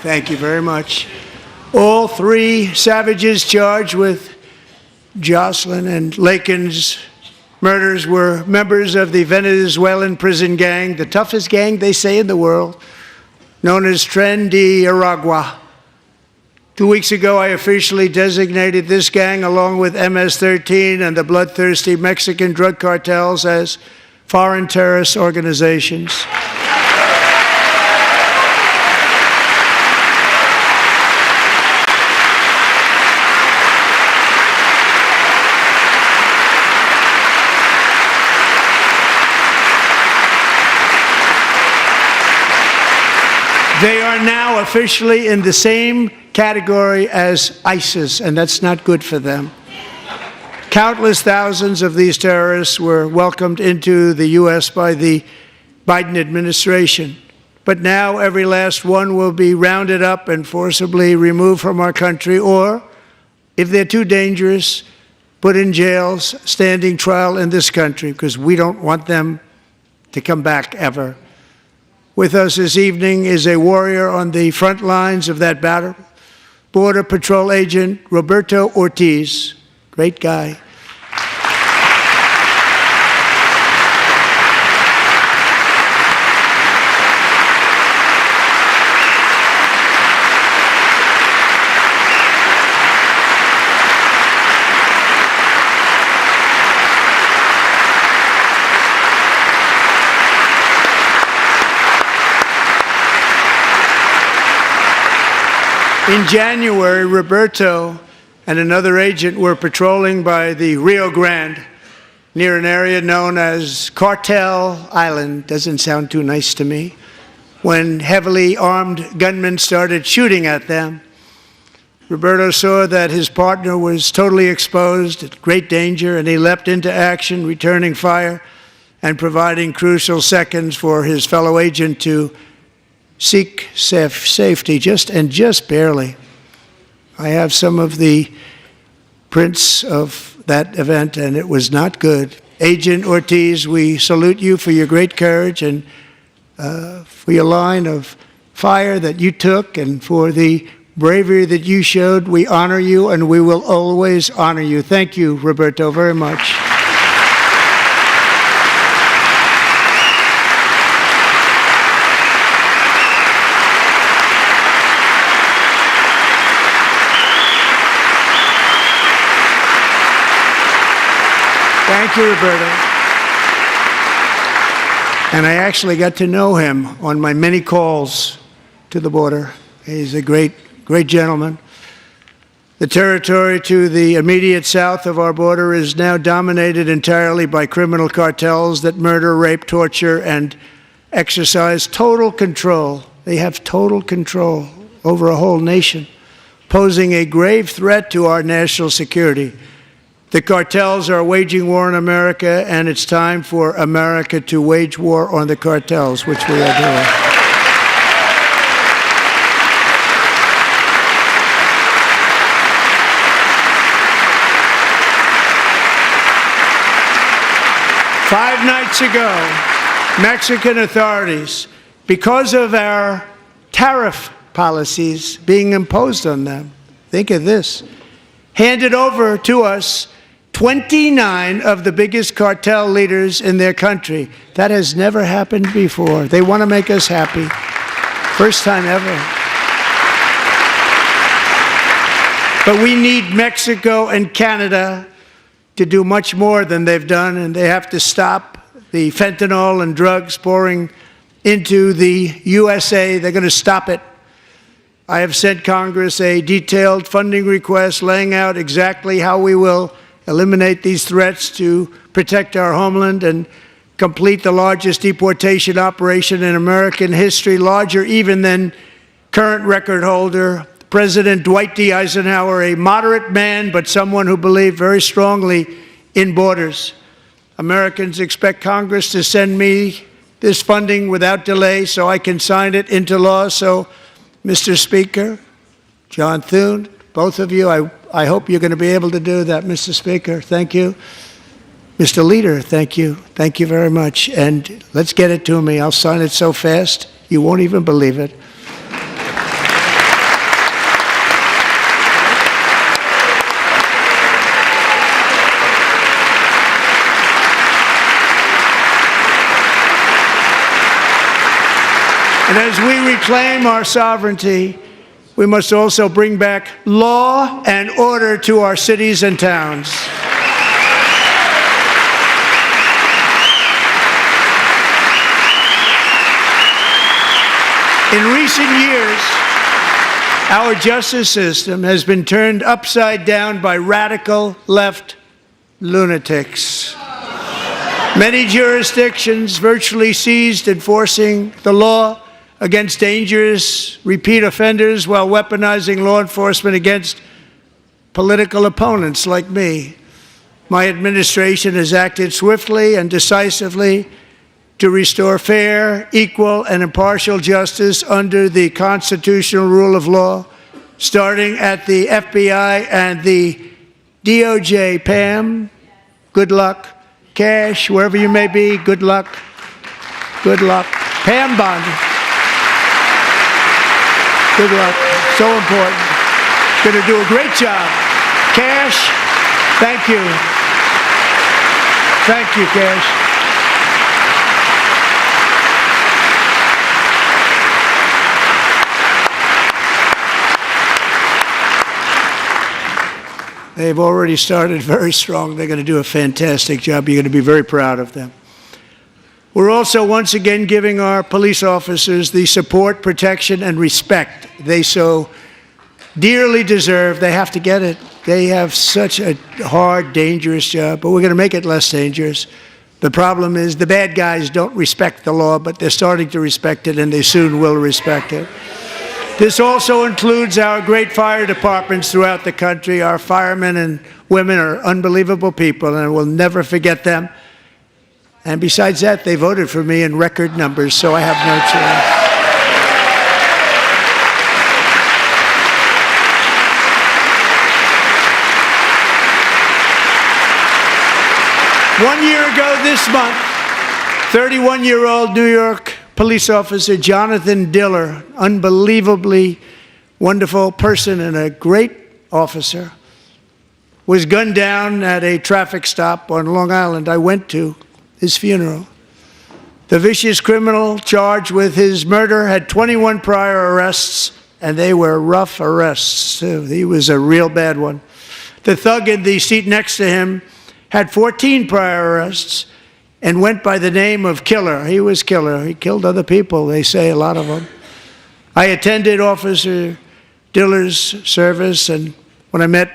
Thank you very much. All 3 savages charged with Jocelyn and Lakin's murders were members of the Venezuelan prison gang, the toughest gang, they say, in the world, known as Tren de Aragua. 2 weeks ago, I officially designated this gang, along with MS-13 and the bloodthirsty Mexican drug cartels, as foreign terrorist organizations. They are now officially in the same category as ISIS, and that's not good for them. Countless thousands of these terrorists were welcomed into the U.S. by the Biden administration. But now every last one will be rounded up and forcibly removed from our country, or, if they're too dangerous, put in jails, standing trial in this country, because we don't want them to come back ever. With us this evening is a warrior on the front lines of that battle, Border Patrol Agent Roberto Ortiz. Great guy. In January, Roberto and another agent were patrolling by the Rio Grande near an area known as Cartel Island. Doesn't sound too nice to me. When heavily armed gunmen started shooting at them. Roberto saw that his partner was totally exposed, at great danger, and he leapt into action, returning fire and providing crucial seconds for his fellow agent to seek safety, just barely. I have some of the prints of that event, and it was not good. Agent Ortiz, we salute you for your great courage and for your line of fire that you took and for the bravery that you showed. We honor you, and we will always honor you. Thank you, Roberto, very much. Thank you, Roberto. And I actually got to know him on my many calls to the border. He's a great gentleman. The territory to the immediate south of our border is now dominated entirely by criminal cartels that murder, rape, torture, and exercise total control. They have total control over a whole nation, posing a grave threat to our national security. The cartels are waging war on America, and it's time for America to wage war on the cartels, which we are doing. Five nights ago, Mexican authorities, because of our tariff policies being imposed on them, think of this, handed over to us 29 of the biggest cartel leaders in their country. That has never happened before. They want to make us happy. First time ever. But we need Mexico and Canada to do much more than they've done, and they have to stop the fentanyl and drugs pouring into the USA. They're going to stop it. I have sent Congress a detailed funding request laying out exactly how we will eliminate these threats to protect our homeland and complete the largest deportation operation in American history, larger even than current record holder President Dwight D. Eisenhower, a moderate man, but someone who believed very strongly in borders. Americans expect Congress to send me this funding without delay so I can sign it into law. So, Mr. Speaker, John Thune, both of you, I hope you're going to be able to do that, Mr. Speaker. Thank you. Mr. Leader, thank you. Thank you very much. And let's get it to me. I'll sign it so fast, you won't even believe it. And as we reclaim our sovereignty, we must also bring back law and order to our cities and towns. In recent years, our justice system has been turned upside down by radical left lunatics. Many jurisdictions virtually ceased enforcing the law against dangerous repeat offenders while weaponizing law enforcement against political opponents like me. My administration has acted swiftly and decisively to restore fair, equal, and impartial justice under the constitutional rule of law, starting at the FBI and the DOJ. Pam, good luck. Cash, wherever you may be, good luck. Good luck. Pam Bondi. Good luck. So important. Going to do a great job. Cash, thank you. Thank you, Cash. They've already started very strong. They're going to do a fantastic job. You're going to be very proud of them. We're also once again giving our police officers the support, protection, and respect they so dearly deserve. They have to get it. They have such a hard, dangerous job, but we're going to make it less dangerous. The problem is the bad guys don't respect the law, but they're starting to respect it, and they soon will respect it. This also includes our great fire departments throughout the country. Our firemen and women are unbelievable people, and we'll never forget them. And besides that, they voted for me in record numbers, so I have no choice. One year ago this month, 31-year-old New York police officer Jonathan Diller, unbelievably wonderful person and a great officer, was gunned down at a traffic stop on Long Island. I went to his funeral. The vicious criminal charged with his murder had 21 prior arrests, and they were rough arrests, too. He was a real bad one. The thug in the seat next to him had 14 prior arrests and went by the name of Killer. He was Killer. He killed other people, they say, a lot of them. I attended Officer Diller's service, and when I met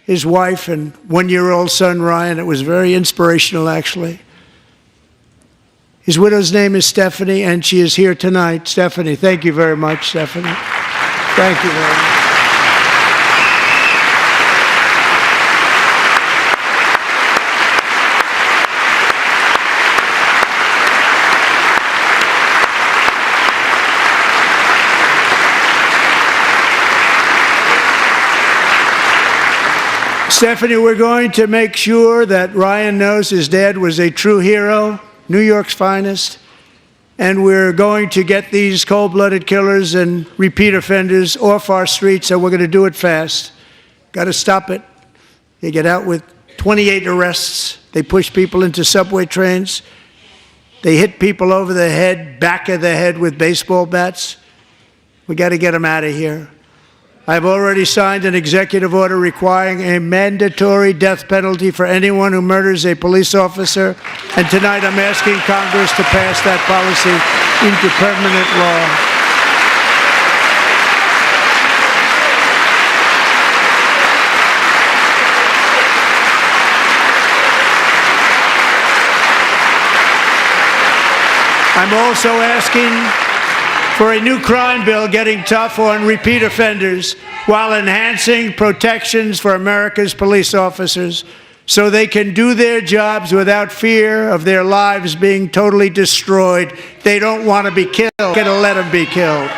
his wife and one-year-old son, Ryan, it was very inspirational, actually. His widow's name is Stephanie, and she is here tonight. Stephanie, thank you very much, Stephanie. Thank you very much. Stephanie, we're going to make sure that Ryan knows his dad was a true hero, New York's finest, and we're going to get these cold-blooded killers and repeat offenders off our streets, and we're going to do it fast. Got to stop it. They get out with 28 arrests. They push people into subway trains. They hit people over the head, back of the head with baseball bats. We got to get them out of here. I've already signed an executive order requiring a mandatory death penalty for anyone who murders a police officer, and tonight I'm asking Congress to pass that policy into permanent law. I'm also asking for a new crime bill getting tough on repeat offenders while enhancing protections for America's police officers so they can do their jobs without fear of their lives being totally destroyed. They don't want to be killed. We're going to let them be killed.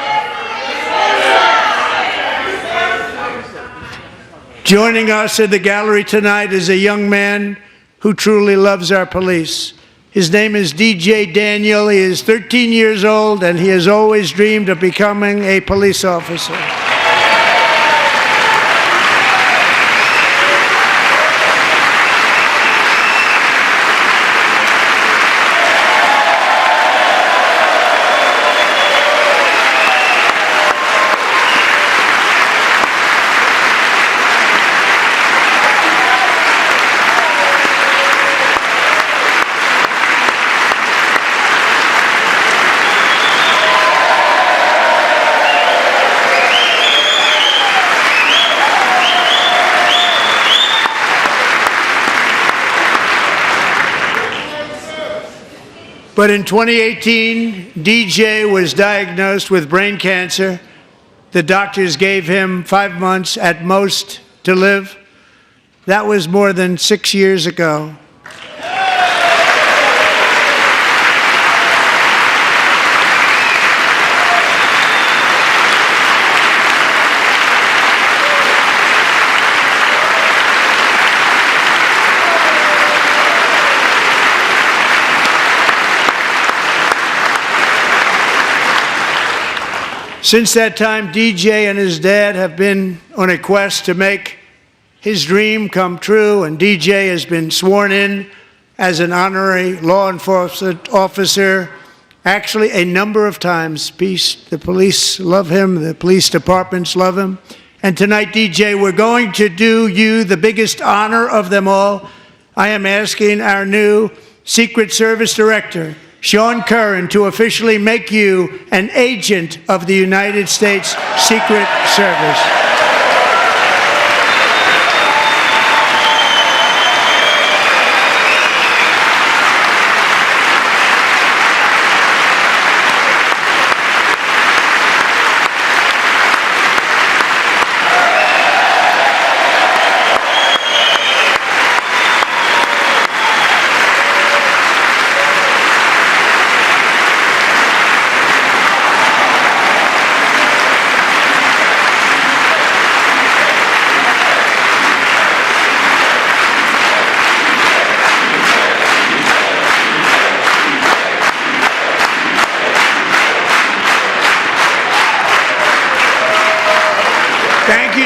Joining us in the gallery tonight is a young man who truly loves our police. His name is DJ Daniel. He is 13 years old, and he has always dreamed of becoming a police officer. But in 2018, DJ was diagnosed with brain cancer. The doctors gave him 5 months at most to live. That was more than 6 years ago. Since that time, DJ and his dad have been on a quest to make his dream come true, and DJ has been sworn in as an honorary law enforcement officer, actually a number of times. The police love him, the police departments love him. And tonight, DJ, we're going to do you the biggest honor of them all. I am asking our new Secret Service Director, Sean Curran, to officially make you an agent of the United States Secret Service.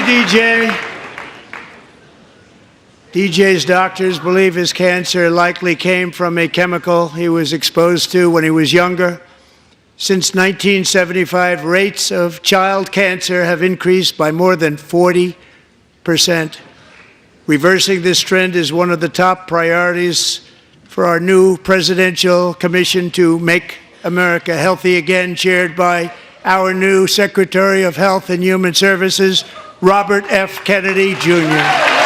DJ. DJ's doctors believe his cancer likely came from a chemical he was exposed to when he was younger. Since 1975, rates of child cancer have increased by more than 40%. Reversing this trend is one of the top priorities for our new presidential commission to make America healthy again, chaired by our new Secretary of Health and Human Services, Robert F. Kennedy, Jr.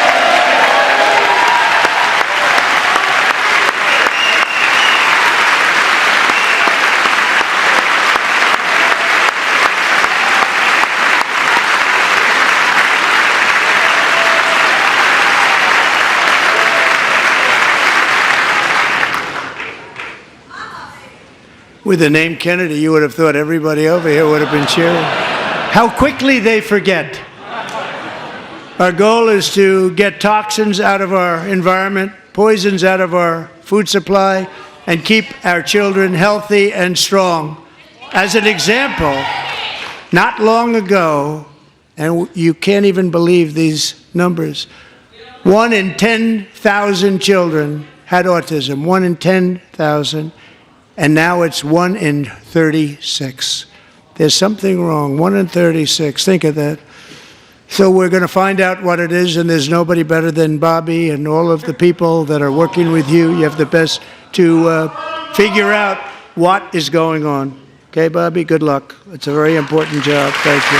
With the name Kennedy, you would have thought everybody over here would have been cheering. How quickly they forget. Our goal is to get toxins out of our environment, poisons out of our food supply, and keep our children healthy and strong. As an example, not long ago, and you can't even believe these numbers, 1 in 10,000 children had autism, 1 in 10,000. And now it's 1 in 36. There's something wrong. 1 in 36. Think of that. So we're going to find out what it is, and there's nobody better than Bobby and all of the people that are working with you. You have the best to figure out what is going on. Okay, Bobby? Good luck. It's a very important job. Thank you.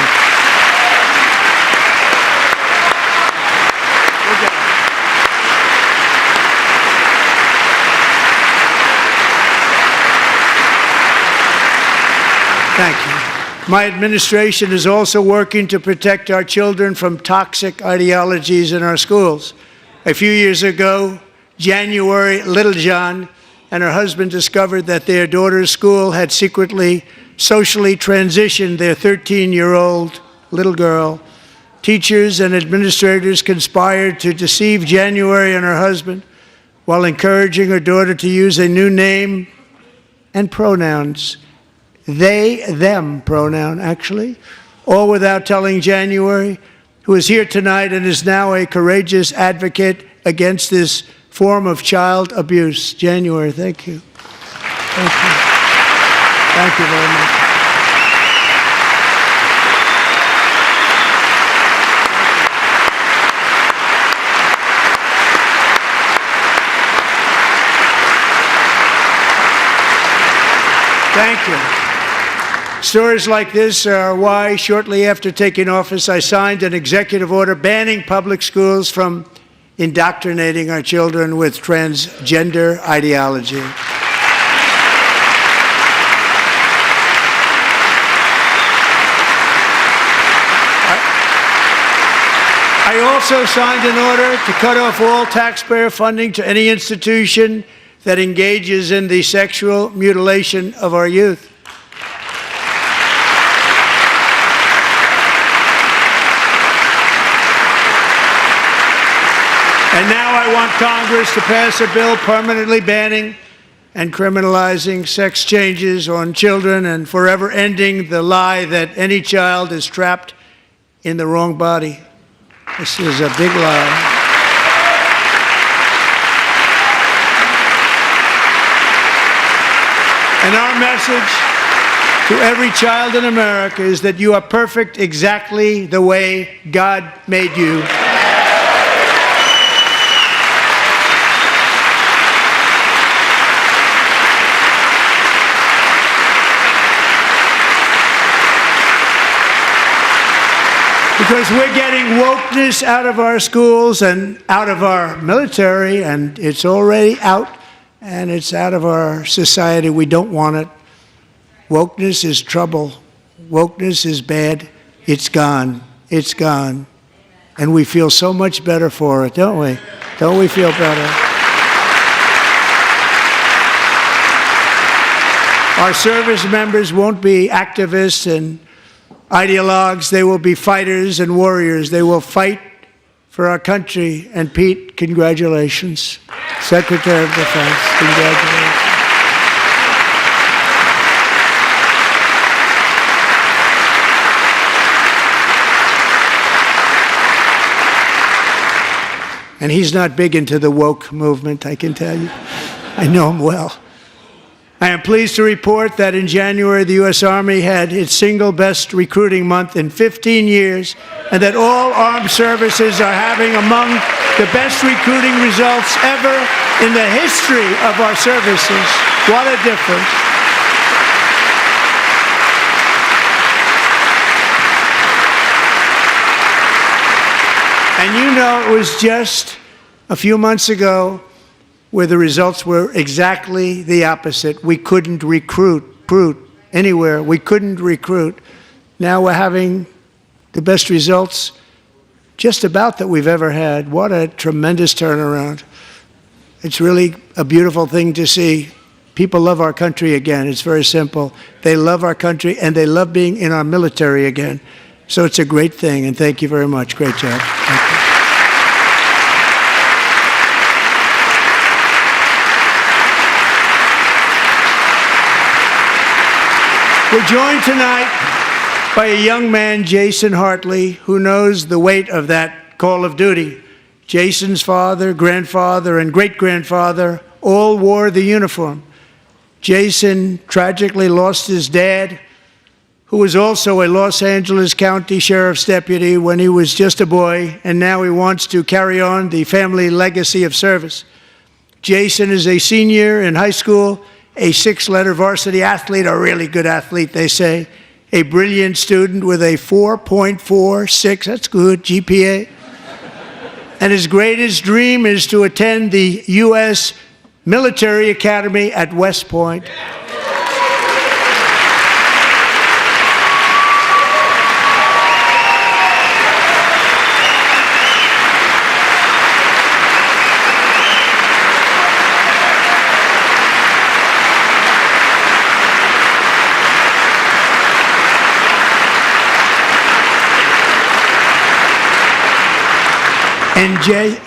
Thank you. My administration is also working to protect our children from toxic ideologies in our schools. A few years ago, January Littlejohn and her husband discovered that their daughter's school had secretly socially transitioned their 13-year-old little girl. Teachers and administrators conspired to deceive January and her husband while encouraging her daughter to use a new name and pronouns. They, them pronoun, actually, all without telling January, who is here tonight and is now a courageous advocate against this form of child abuse. January, thank you. Thank you. Thank you very much. Thank you. Stories like this are why, shortly after taking office, I signed an executive order banning public schools from indoctrinating our children with transgender ideology. I also signed an order to cut off all taxpayer funding to any institution that engages in the sexual mutilation of our youth. And now I want Congress to pass a bill permanently banning and criminalizing sex changes on children and forever ending the lie that any child is trapped in the wrong body. This is a big lie. And our message to every child in America is that you are perfect exactly the way God made you. Because we're getting wokeness out of our schools and out of our military, and it's already out, and it's out of our society. We don't want it. Wokeness is trouble. Wokeness is bad. It's gone. It's gone. And we feel so much better for it, don't we? Don't we feel better? Our service members won't be activists and ideologues. They will be fighters and warriors. They will fight for our country. And Pete, congratulations. Secretary of Defense, congratulations. And he's not big into the woke movement, I can tell you. I know him well. I am pleased to report that in January, the U.S. Army had its single best recruiting month in 15 years, and that all armed services are having among the best recruiting results ever in the history of our services. What a difference. And you know, it was just a few months ago where the results were exactly the opposite. We couldn't recruit anywhere. We couldn't recruit. Now we're having the best results just about that we've ever had. What a tremendous turnaround. It's really a beautiful thing to see. People love our country again. It's very simple. They love our country, and they love being in our military again. So it's a great thing, and thank you very much. Great job. Thank you. We're joined tonight by a young man, Jason Hartley, who knows the weight of that call of duty. Jason's father, grandfather, and great-grandfather all wore the uniform. Jason tragically lost his dad, who was also a Los Angeles County Sheriff's deputy when he was just a boy, and now he wants to carry on the family legacy of service. Jason is a senior in high school, a six-letter varsity athlete, a really good athlete, they say, a brilliant student with a 4.46, that's good, GPA. And his greatest dream is to attend the U.S. Military Academy at West Point. And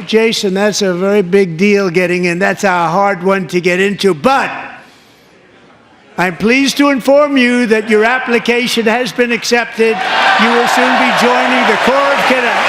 Jason, that's a very big deal getting in. That's a hard one to get into. But I'm pleased to inform you that your application has been accepted. You will soon be joining the Corps of Canal.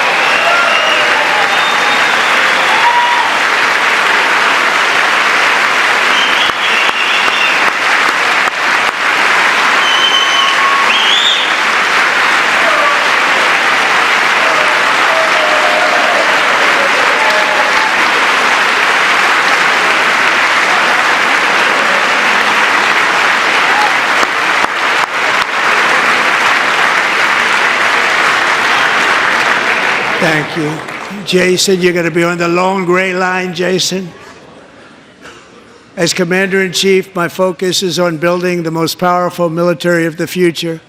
Thank you. Jason, you're going to be on the long gray line, Jason. As Commander-in-Chief, my focus is on building the most powerful military of the future.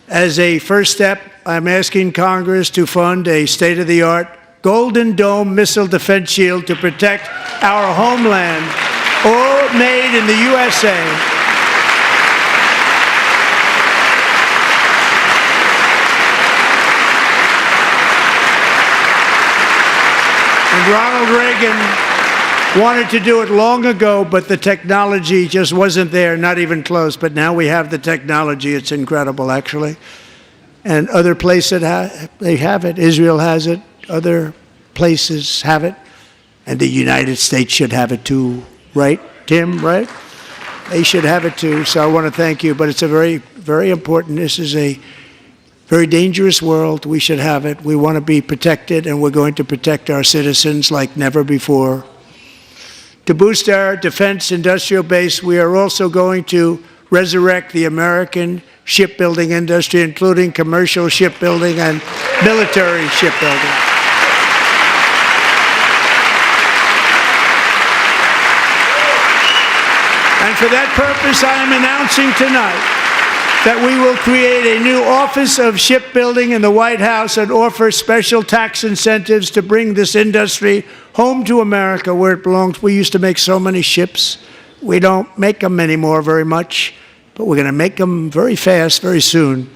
As a first step, I'm asking Congress to fund a state-of-the-art Golden Dome missile defense shield to protect our homeland, all made in the USA. And Ronald Reagan wanted to do it long ago, but the technology just wasn't there, not even close. But now we have the technology. It's incredible, actually. And other places, they have it. Israel has it. Other places have it. And the United States should have it too, right, Tim, right? They should have it too. So I want to thank you. But it's a very, very important. This is a very dangerous world. We should have it. We want to be protected, and we're going to protect our citizens like never before. To boost our defense industrial base, we are also going to resurrect the American shipbuilding industry, including commercial shipbuilding and military shipbuilding. And for that purpose, I am announcing tonight that we will create a new Office of Shipbuilding in the White House and offer special tax incentives to bring this industry home to America where it belongs. We used to make so many ships. We don't make them anymore very much, but we're going to make them very fast, very soon.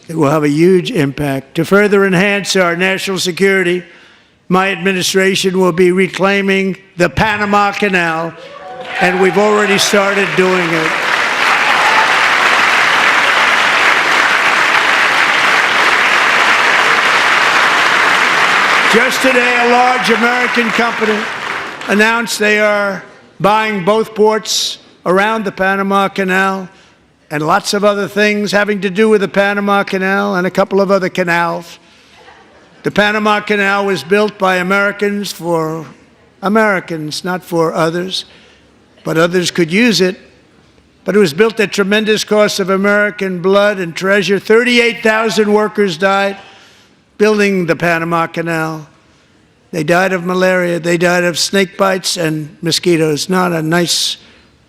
It will have a huge impact. To further enhance our national security, my administration will be reclaiming the Panama Canal, and we've already started doing it. Just today, a large American company announced they are buying both ports around the Panama Canal and lots of other things having to do with the Panama Canal and a couple of other canals. The Panama Canal was built by Americans for Americans, not for others, but others could use it. But it was built at tremendous cost of American blood and treasure. 38,000 workers died building the Panama Canal. They died of malaria. They died of snake bites and mosquitoes. Not a nice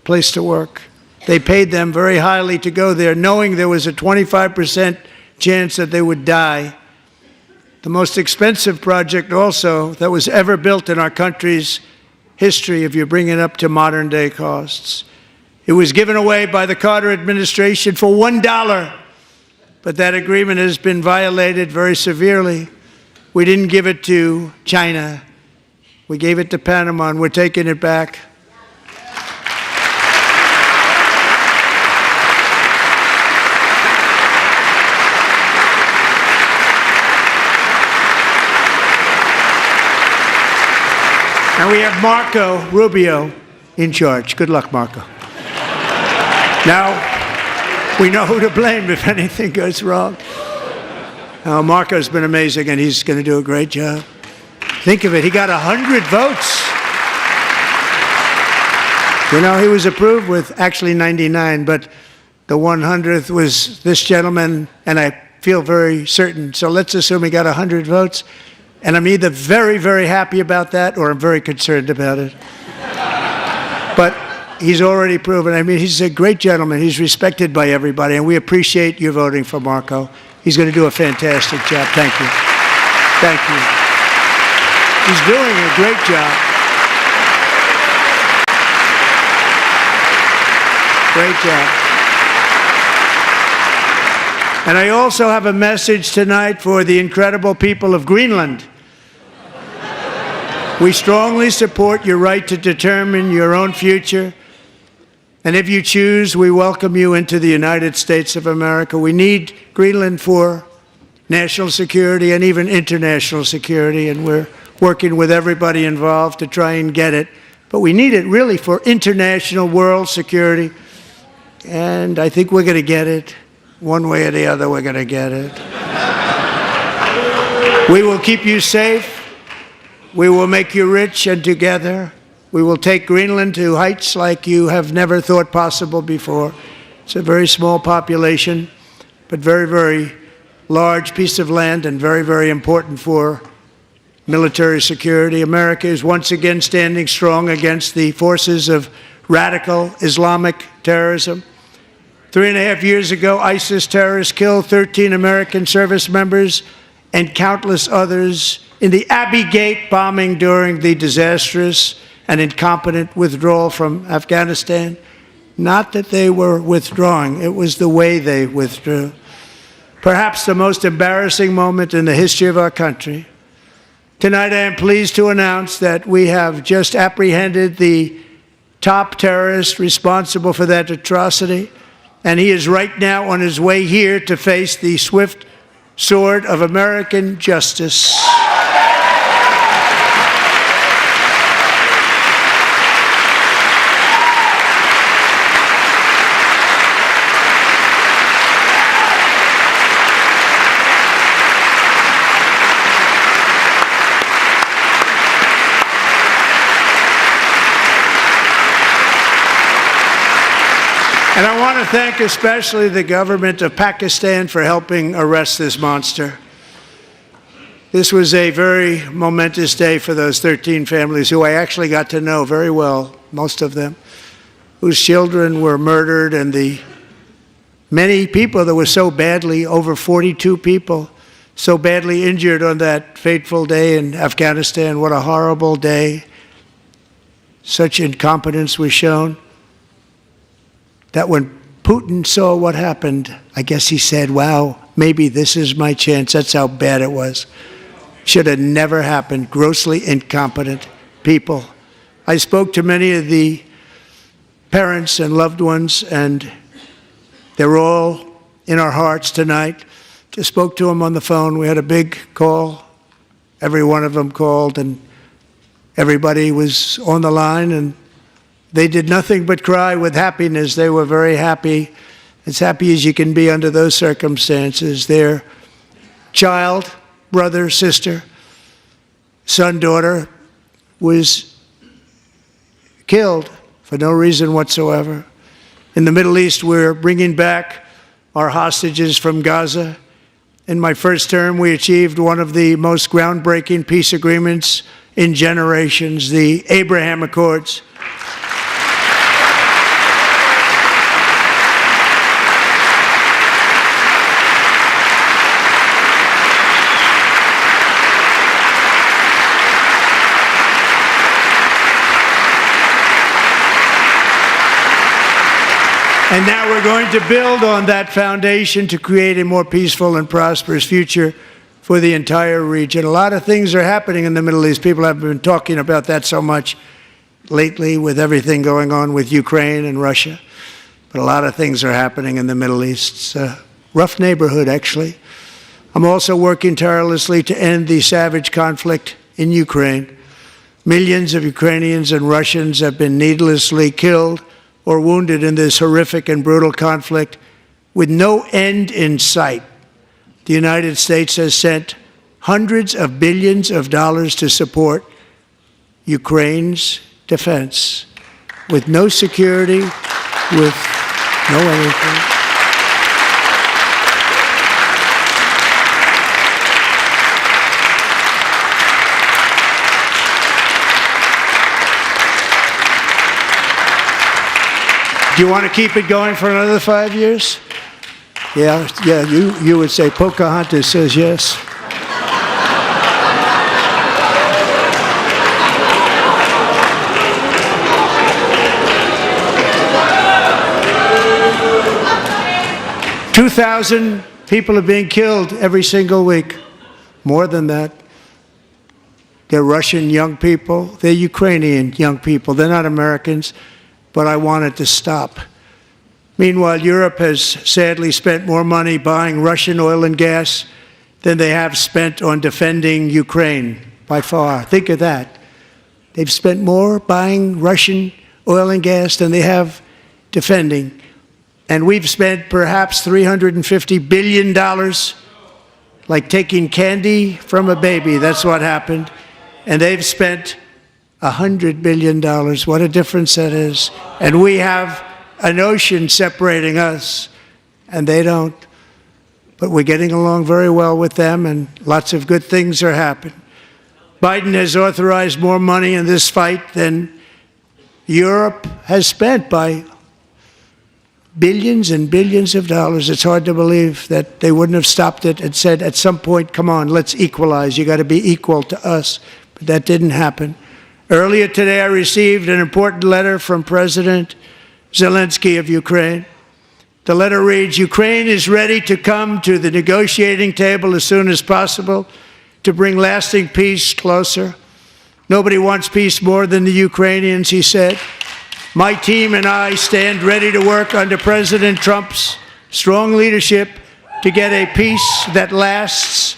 place to work. They paid them very highly to go there, knowing there was a 25% chance that they would die. The most expensive project also that was ever built in our country's history, if you bring it up to modern day costs. It was given away by the Carter administration for $1, but that agreement has been violated very severely. We didn't give it to China. We gave it to Panama, and we're taking it back. And we have Marco Rubio in charge. Good luck, Marco. Now, we know who to blame if anything goes wrong. Marco's been amazing, and he's going to do a great job. Think of it, he got 100 votes. You know, he was approved with actually 99, but the 100th was this gentleman, and I feel very certain. So let's assume he got 100 votes, and I'm either very, very happy about that or I'm very concerned about it. But he's already proven. I mean, he's a great gentleman. He's respected by everybody, and we appreciate you voting for Marco. He's going to do a fantastic job. Thank you. Thank you. He's doing a great job. Great job. And I also have a message tonight for the incredible people of Greenland. We strongly support your right to determine your own future. And if you choose, we welcome you into the United States of America. We need Greenland for national security and even international security, and we're working with everybody involved to try and get it. But we need it really for international world security, and I think we're going to get it. One way or the other, we're going to get it. We will keep you safe. We will make you rich, and together we will take Greenland to heights like you have never thought possible before. It's a very small population, but very, very large piece of land and very, very important for military security. America is once again standing strong against the forces of radical Islamic terrorism. 3.5 years ago, ISIS terrorists killed 13 American service members and countless others in the Abbey Gate bombing during the disastrous and incompetent withdrawal from Afghanistan. Not that they were withdrawing, it was the way they withdrew. Perhaps the most embarrassing moment in the history of our country. Tonight I am pleased to announce that we have just apprehended the top terrorist responsible for that atrocity, and he is right now on his way here to face the swift sword of American justice. And I want to thank especially the government of Pakistan for helping arrest this monster. This was a very momentous day for those 13 families who I actually got to know very well, most of them, whose children were murdered, and the many people that were so badly, over 42 people, so badly injured on that fateful day in Afghanistan. What a horrible day. Such incompetence was shown that when Putin saw what happened, I guess he said, wow, maybe this is my chance. That's how bad it was. Should have never happened. Grossly incompetent people. I spoke to many of the parents and loved ones, and they're all in our hearts tonight. Just spoke to them on the phone. We had a big call Every one of them called, and everybody was on the line, and they did nothing but cry with happiness. They were very happy, as happy as you can be under those circumstances. Their child, brother, sister, son, daughter, was killed for no reason whatsoever. In the Middle East, we're bringing back our hostages from Gaza. In my first term, we achieved one of the most groundbreaking peace agreements in generations, the Abraham Accords. And now we're going to build on that foundation to create a more peaceful and prosperous future for the entire region. A lot of things are happening in the Middle East. People have been talking about that so much lately with everything going on with Ukraine and Russia. But a lot of things are happening in the Middle East. It's a rough neighborhood, actually. I'm also working tirelessly to end the savage conflict in Ukraine. Millions of Ukrainians and Russians have been needlessly killed or wounded in this horrific and brutal conflict with no end in sight. The United States has sent hundreds of billions of dollars to support Ukraine's defense with no security, with no anything. Do you want to keep it going for another 5 years? Yeah, you would say Pocahontas says yes. $2,000 people are being killed every single week. More than that. They're Russian young people. They're Ukrainian young people. They're not Americans. But I want it to stop. Meanwhile, Europe has sadly spent more money buying Russian oil and gas than they have spent on defending Ukraine, by far. Think of that. They've spent more buying Russian oil and gas than they have defending. And we've spent perhaps $350 billion, like taking candy from a baby. That's what happened. And they've spent $100 billion. What a difference that is. And we have an ocean separating us, and they don't. But we're getting along very well with them, and lots of good things are happening. Biden has authorized more money in this fight than Europe has spent by billions and billions of dollars. It's hard to believe that they wouldn't have stopped it and said at some point, come on, let's equalize. You got to be equal to us. But that didn't happen. Earlier today, I received an important letter from President Zelensky of Ukraine. The letter reads, Ukraine is ready to come to the negotiating table as soon as possible to bring lasting peace closer. Nobody wants peace more than the Ukrainians, he said. My team and I stand ready to work under President Trump's strong leadership to get a peace that lasts.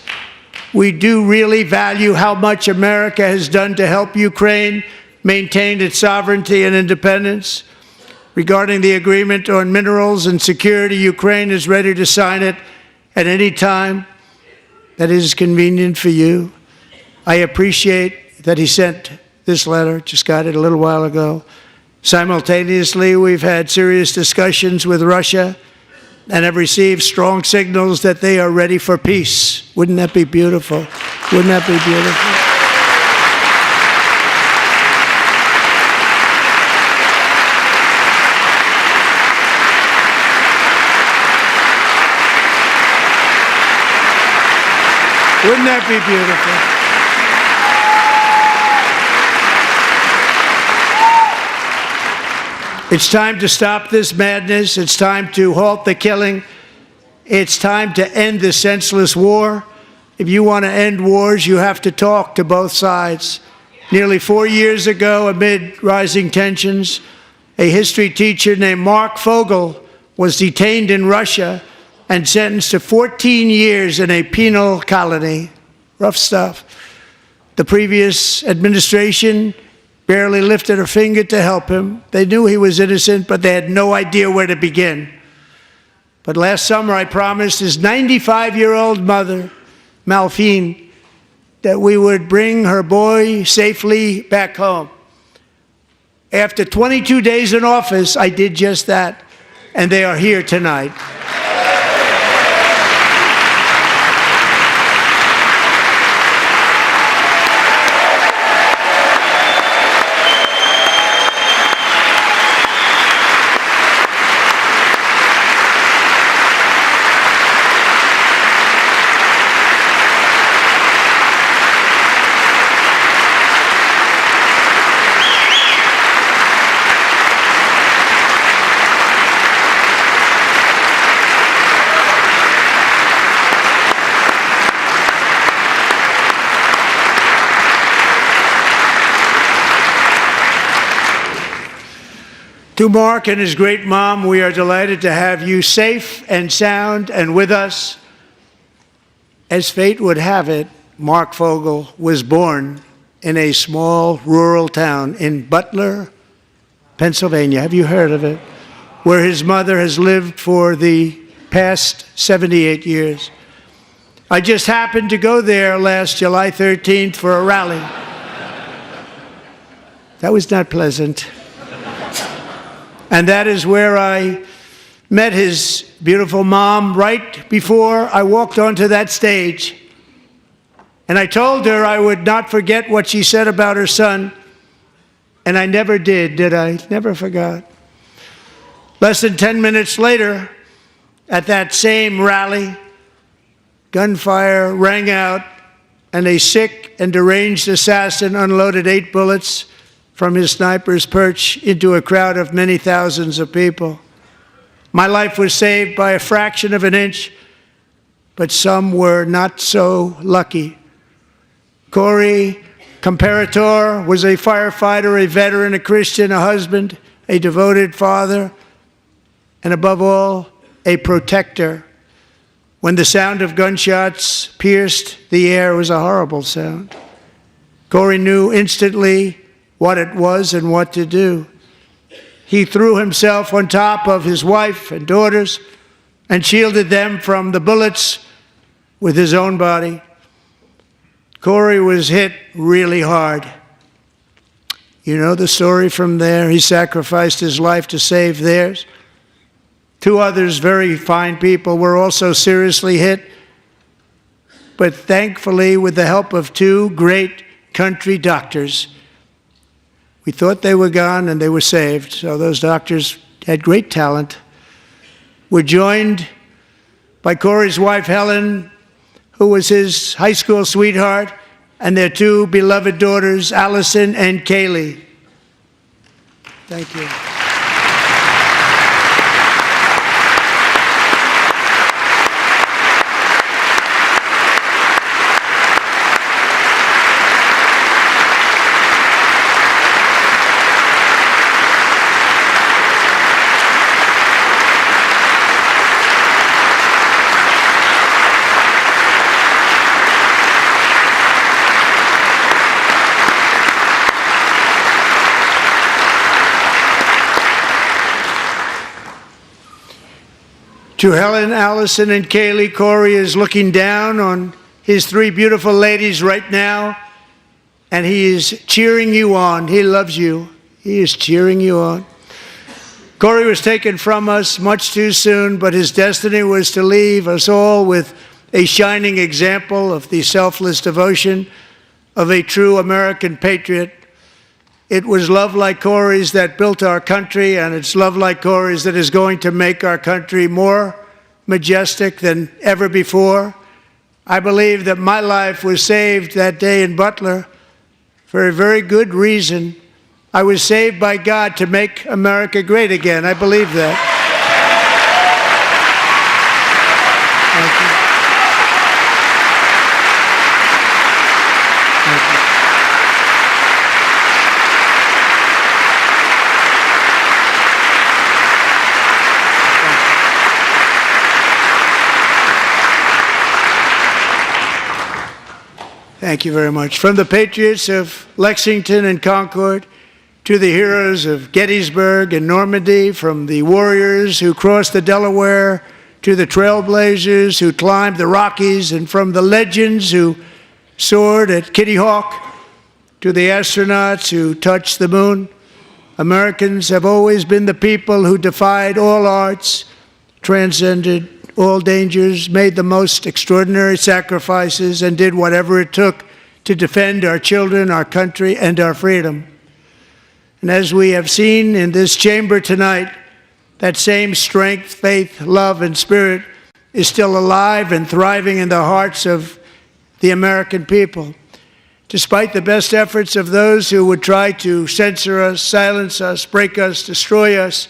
We do really value how much America has done to help Ukraine maintain its sovereignty and independence. Regarding the agreement on minerals and security, Ukraine is ready to sign it at any time that is convenient for you. I appreciate that he sent this letter, just got it a little while ago. Simultaneously, we've had serious discussions with Russia and have received strong signals that they are ready for peace. Wouldn't that be beautiful? Wouldn't that be beautiful? Wouldn't that be beautiful? It's time to stop this madness. It's time to halt the killing. It's time to end this senseless war. If you want to end wars, you have to talk to both sides. Nearly 4 years ago, amid rising tensions, a history teacher named Mark Fogel was detained in Russia and sentenced to 14 years in a penal colony. Rough stuff. The previous administration barely lifted a finger to help him. They knew he was innocent, but they had no idea where to begin. But last summer, I promised his 95-year-old mother, Malphine, that we would bring her boy safely back home. After 22 days in office, I did just that, and they are here tonight. To Mark and his great mom, we are delighted to have you safe and sound and with us. As fate would have it, Mark Fogel was born in a small rural town in Butler, Pennsylvania. Have you heard of it? Where his mother has lived for the past 78 years. I just happened to go there last July 13th for a rally. That was not pleasant. And that is where I met his beautiful mom right before I walked onto that stage. And I told her I would not forget what she said about her son. And I never did I? Never forgot. Less than 10 minutes later, at that same rally, gunfire rang out, and a sick and deranged assassin unloaded 8 bullets from his sniper's perch into a crowd of many thousands of people. My life was saved by a fraction of an inch, but some were not so lucky. Corey Comparator was a firefighter, a veteran, a Christian, a husband, a devoted father, and above all, a protector. When the sound of gunshots pierced the air, it was a horrible sound. Corey knew instantly what it was and what to do. He threw himself on top of his wife and daughters and shielded them from the bullets with his own body. Corey was hit really hard. You know the story from there. He sacrificed his life to save theirs. 2 others, very fine people, were also seriously hit. But thankfully, with the help of 2 great country doctors, we thought they were gone and they were saved. So those doctors had great talent. We're joined by Corey's wife, Helen, who was his high school sweetheart, and their 2 beloved daughters, Allison and Kaylee. Thank you. To Helen, Allison, and Kaylee, Corey is looking down on his 3 beautiful ladies right now, and he is cheering you on. He loves you. He is cheering you on. Corey was taken from us much too soon, but his destiny was to leave us all with a shining example of the selfless devotion of a true American patriot. It was love like Corey's that built our country, and it's love like Corey's that is going to make our country more majestic than ever before. I believe that my life was saved that day in Butler for a very good reason. I was saved by God to make America great again. I believe that. Thank you. Thank you. Thank you very much. From the patriots of Lexington and Concord to the heroes of Gettysburg and Normandy, from the warriors who crossed the Delaware to the trailblazers who climbed the Rockies, and from the legends who soared at Kitty Hawk to the astronauts who touched the moon, Americans have always been the people who defied all odds, transcended all dangers, made the most extraordinary sacrifices, and did whatever it took to defend our children, our country, and our freedom. And as we have seen in this chamber tonight, that same strength, faith, love, and spirit is still alive and thriving in the hearts of the American people. Despite the best efforts of those who would try to censor us, silence us, break us, destroy us,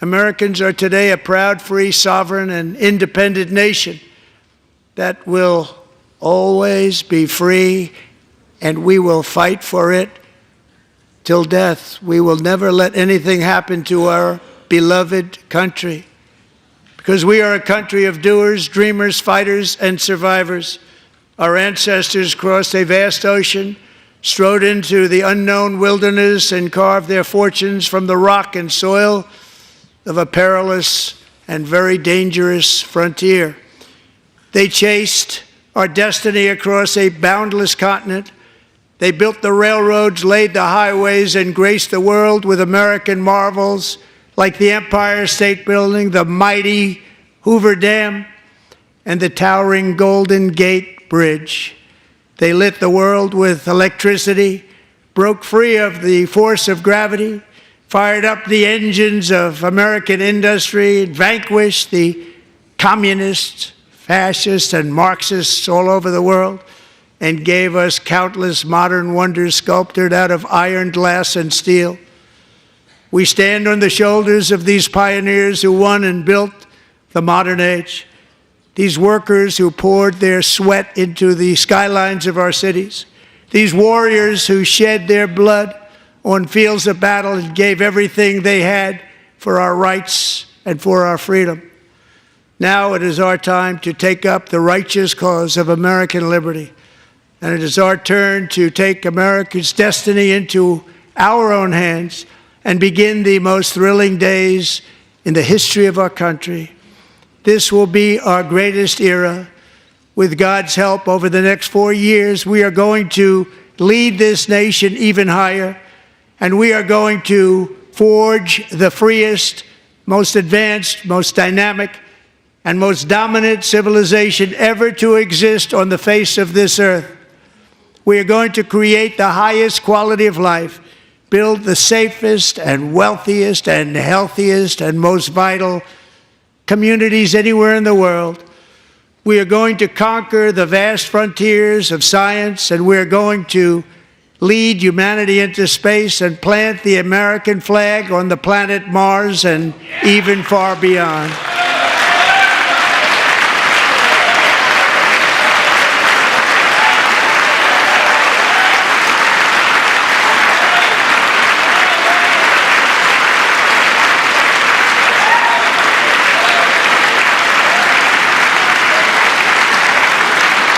Americans are today a proud, free, sovereign, and independent nation that will always be free, and we will fight for it till death. We will never let anything happen to our beloved country, because we are a country of doers, dreamers, fighters, and survivors. Our ancestors crossed a vast ocean, strode into the unknown wilderness, and carved their fortunes from the rock and soil of a perilous and very dangerous frontier. They chased our destiny across a boundless continent. They built the railroads, laid the highways, and graced the world with American marvels like the Empire State Building, the mighty Hoover Dam, and the towering Golden Gate Bridge. They lit the world with electricity, broke free of the force of gravity, fired up the engines of American industry, vanquished the communists, fascists, and Marxists all over the world, and gave us countless modern wonders sculptured out of iron, glass, and steel. We stand on the shoulders of these pioneers who won and built the modern age, these workers who poured their sweat into the skylines of our cities, these warriors who shed their blood on fields of battle and gave everything they had for our rights and for our freedom. Now it is our time to take up the righteous cause of American liberty, and it is our turn to take America's destiny into our own hands and begin the most thrilling days in the history of our country. This will be our greatest era. With God's help, over the next 4 years, we are going to lead this nation even higher, and we are going to forge the freest, most advanced, most dynamic, and most dominant civilization ever to exist on the face of this earth. We are going to create the highest quality of life, build the safest and wealthiest and healthiest and most vital communities anywhere in the world. We are going to conquer the vast frontiers of science, and we are going to lead humanity into space and plant the American flag on the planet Mars and even far beyond.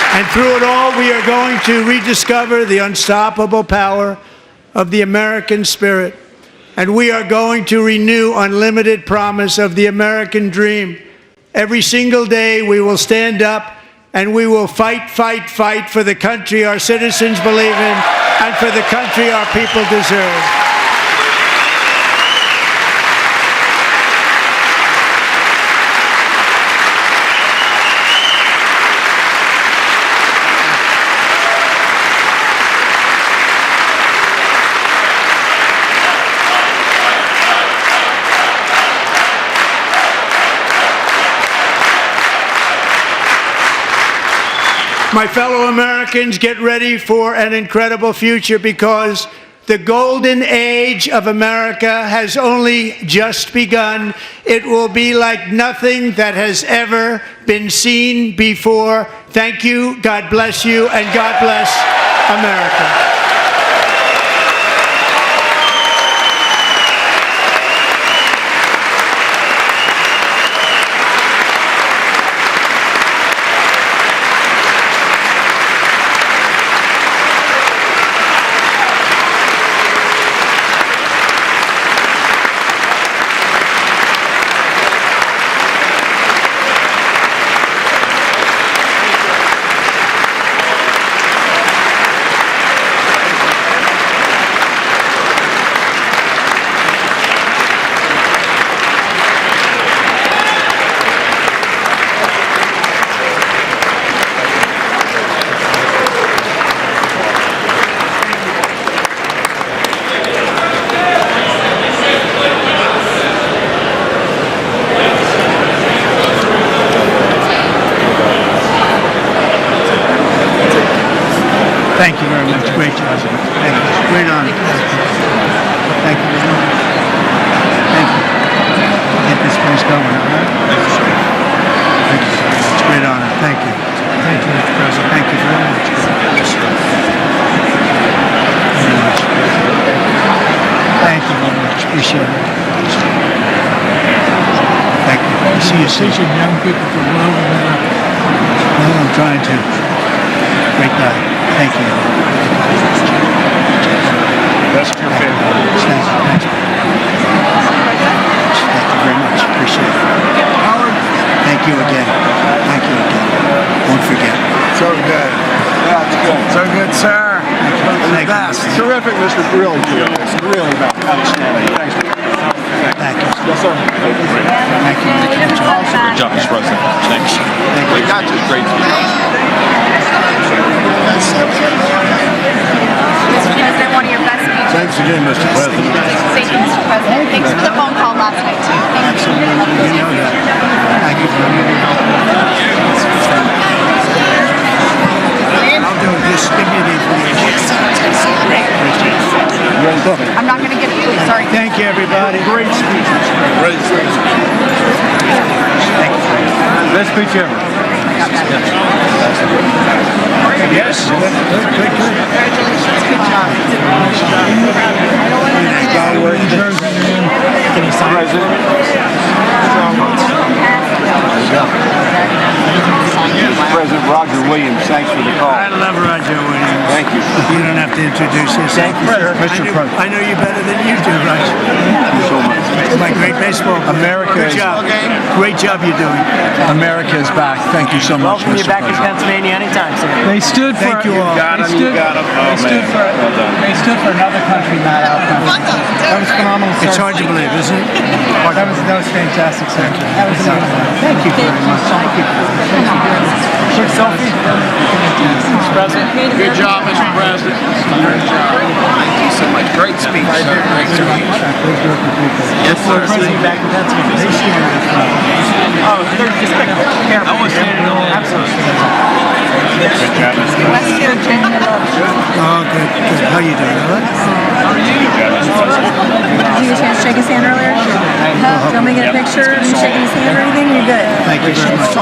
And through it all, we are going to rediscover the unstoppable power of the American spirit. And we are going to renew unlimited promise of the American dream. Every single day, we will stand up and we will fight, fight, fight for the country our citizens believe in and for the country our people deserve. My fellow Americans, get ready for an incredible future, because the golden age of America has only just begun. It will be like nothing that has ever been seen before. Thank you, God bless you, and God bless America. Thank you very much. Great job. Thank you. Great honor. Thank you very much. Thank you. Get this place going, all right? Thank you very much. Great honor. Thank you. Thank you, Mr. President. Thank you very much. Thank you very much. Appreciate it. Thank you. See you soon. Young people from well. No, I'm trying to. Great guy. Thank you. That's your favorite. Thank you. Thank you very much. Appreciate it. Howard. Thank you again. Thank you again. Won't forget. So good. Yeah, it's good. So good, sir. Thank you. Terrific, Mr. Really good. Really outstanding. Thanks. Thank you. Yes, sir. Thank you. Good job, Mr. President. Thanks. We got you. Great. President, one of your best speeches. Thanks again, Mr. President. Thank you, Mr. President. Thanks for the phone call last night, too. Thank you. Absolutely. You know that. Thank you very much. I'll do it. Just give me the information. I'm not going to give you, sorry. Thank you, everybody. Great speech. Great speech. Thank you. Best speech ever. Yes. Good. Congratulations. Good job. Can you sign President Roger Williams, thanks for the call. I love Roger Williams. Thank you. You don't have to introduce yourself. Thank you, sir. Mr. President. I know you better than you do, Roger. Thank you so much. My great baseball. America Good is- job. Great job you're doing. America is back. Thank you so much, Welcome you Mr. back to President. Pennsylvania anytime, sir. They stood for. Thank you all. They stood for another country, not our country. That was phenomenal, sir. It's hard to believe, isn't it? That was fantastic, sir. That was Thank you very much. Thank you. quick selfie. Mr. President. Good job, Mr. President. Great job. Thank you so much. Great speech, sir. Great speech. Yes, sir. Back to Pennsylvania. Oh, they're just pick I was standing on West Virginia. Oh, good. How you doing? All right? Did you get a chance to shake his hand earlier? Do you want me to get a picture of you shaking his hand or anything? You're good. Thank you very much.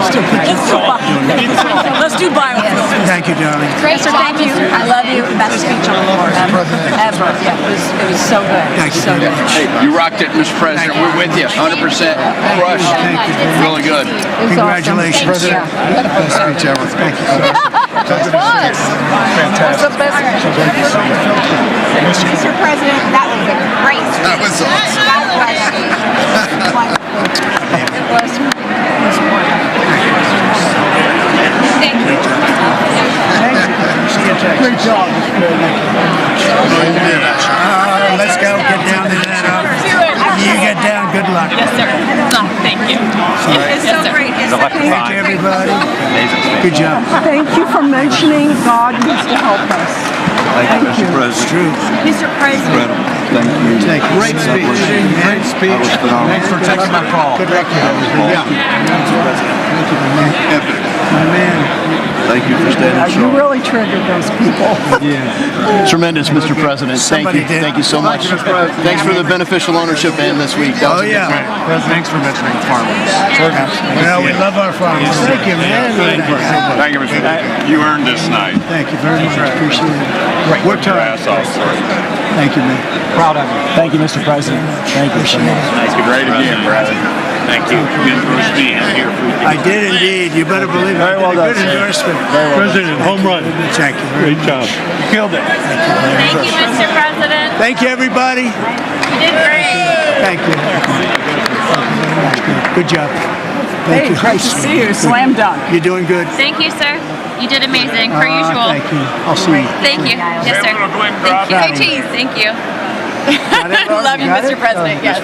Let's do biofilm. Thank you, darling. Great Sir, job, thank you. Mr. I love you. Best speech on the floor ever. Yeah, it was so good. Thank you So very good. much. Hey, you rocked it, Mr. President. We're with you. 100% crushed. Thank you. Really good. It was Congratulations. awesome. Thank you. Best speech ever. Thank you. What's the best? Mr. President, that was a great speech. That was awesome. God bless you. It was Thank you. Great job. Let's go. Get down to that. You get down. Good luck. Yes, sir. Oh, thank you. It's so great. Thank you, everybody. Good job. Thank you for mentioning God needs to help us. Thank you, Mr. It's President. true. Mr. President. Thank you. Thank you. Great speech. Great speech. That was phenomenal. Thanks for taking my call. Good luck. Yeah. Thank you, my man. Epic. My man. Thank you for standing You strong. really triggered those people. Tremendous, Mr. President. Thank Somebody you. did. Thank you so much. Thanks for the beneficial ownership and this week. That was Oh, a good yeah. one. Thanks for mentioning farmers. Well, we love our farmers. Thank you, man. Thank you, Mr. President. You earned this night. Thank you very much. Appreciate it. Worked hard. Thank you, man. Proud of you. Thank you, Mr. President. Thank you so much. Thank you. Great again, brother. Thank you. Good for being here. I did indeed. You better believe it. Very well Good done, sir. endorsement. President, home run. Thank you. Great job. You killed it. Thank you, Mr. President. Thank you, everybody. You did great. Thank you. Good job. Thank you. Great to see you. Slam dunk. You're doing good. Thank you, sir. You did amazing, per usual. Thank you. I'll see you. Thank you. Yes, sir. Thank you. Hey, cheese. Thank you. Love you, Mr. President. Yes.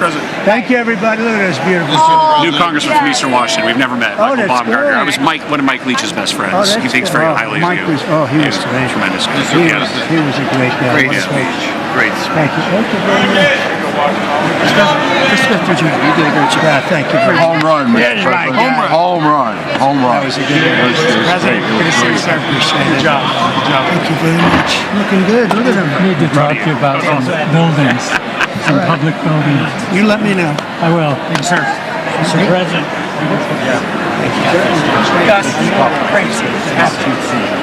Thank you, everybody. Look at this beautiful Oh, New congressman from Eastern Washington. We've never met. Oh, Michael that's Baumgartner. great. I was one of Mike Leach's best friends. Oh, that's He thinks good. very Oh, highly Mike of you. was- oh, he was tremendous. He was a great guy. Great Thank you. Thank you very much. Great. Thank you very much. Mr. President, you did a great job. Yeah, thank you. Home run, Mr. President. Home run. That was a good one. Mr. President, good to see you, sir. Appreciate it. Good job. Thank you very much. Looking good. Look at him. I need to talk to you about some buildings, some public buildings. You let me know. I will. Thank you, sir. Mr. President. Thank you. Gus, crazy. Have to see.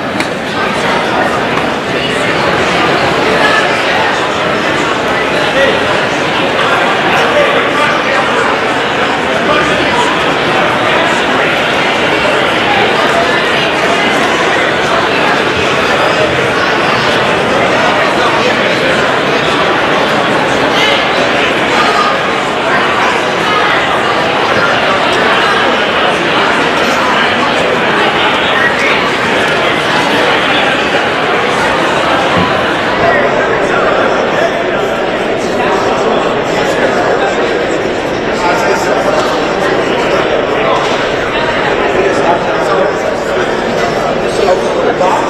So the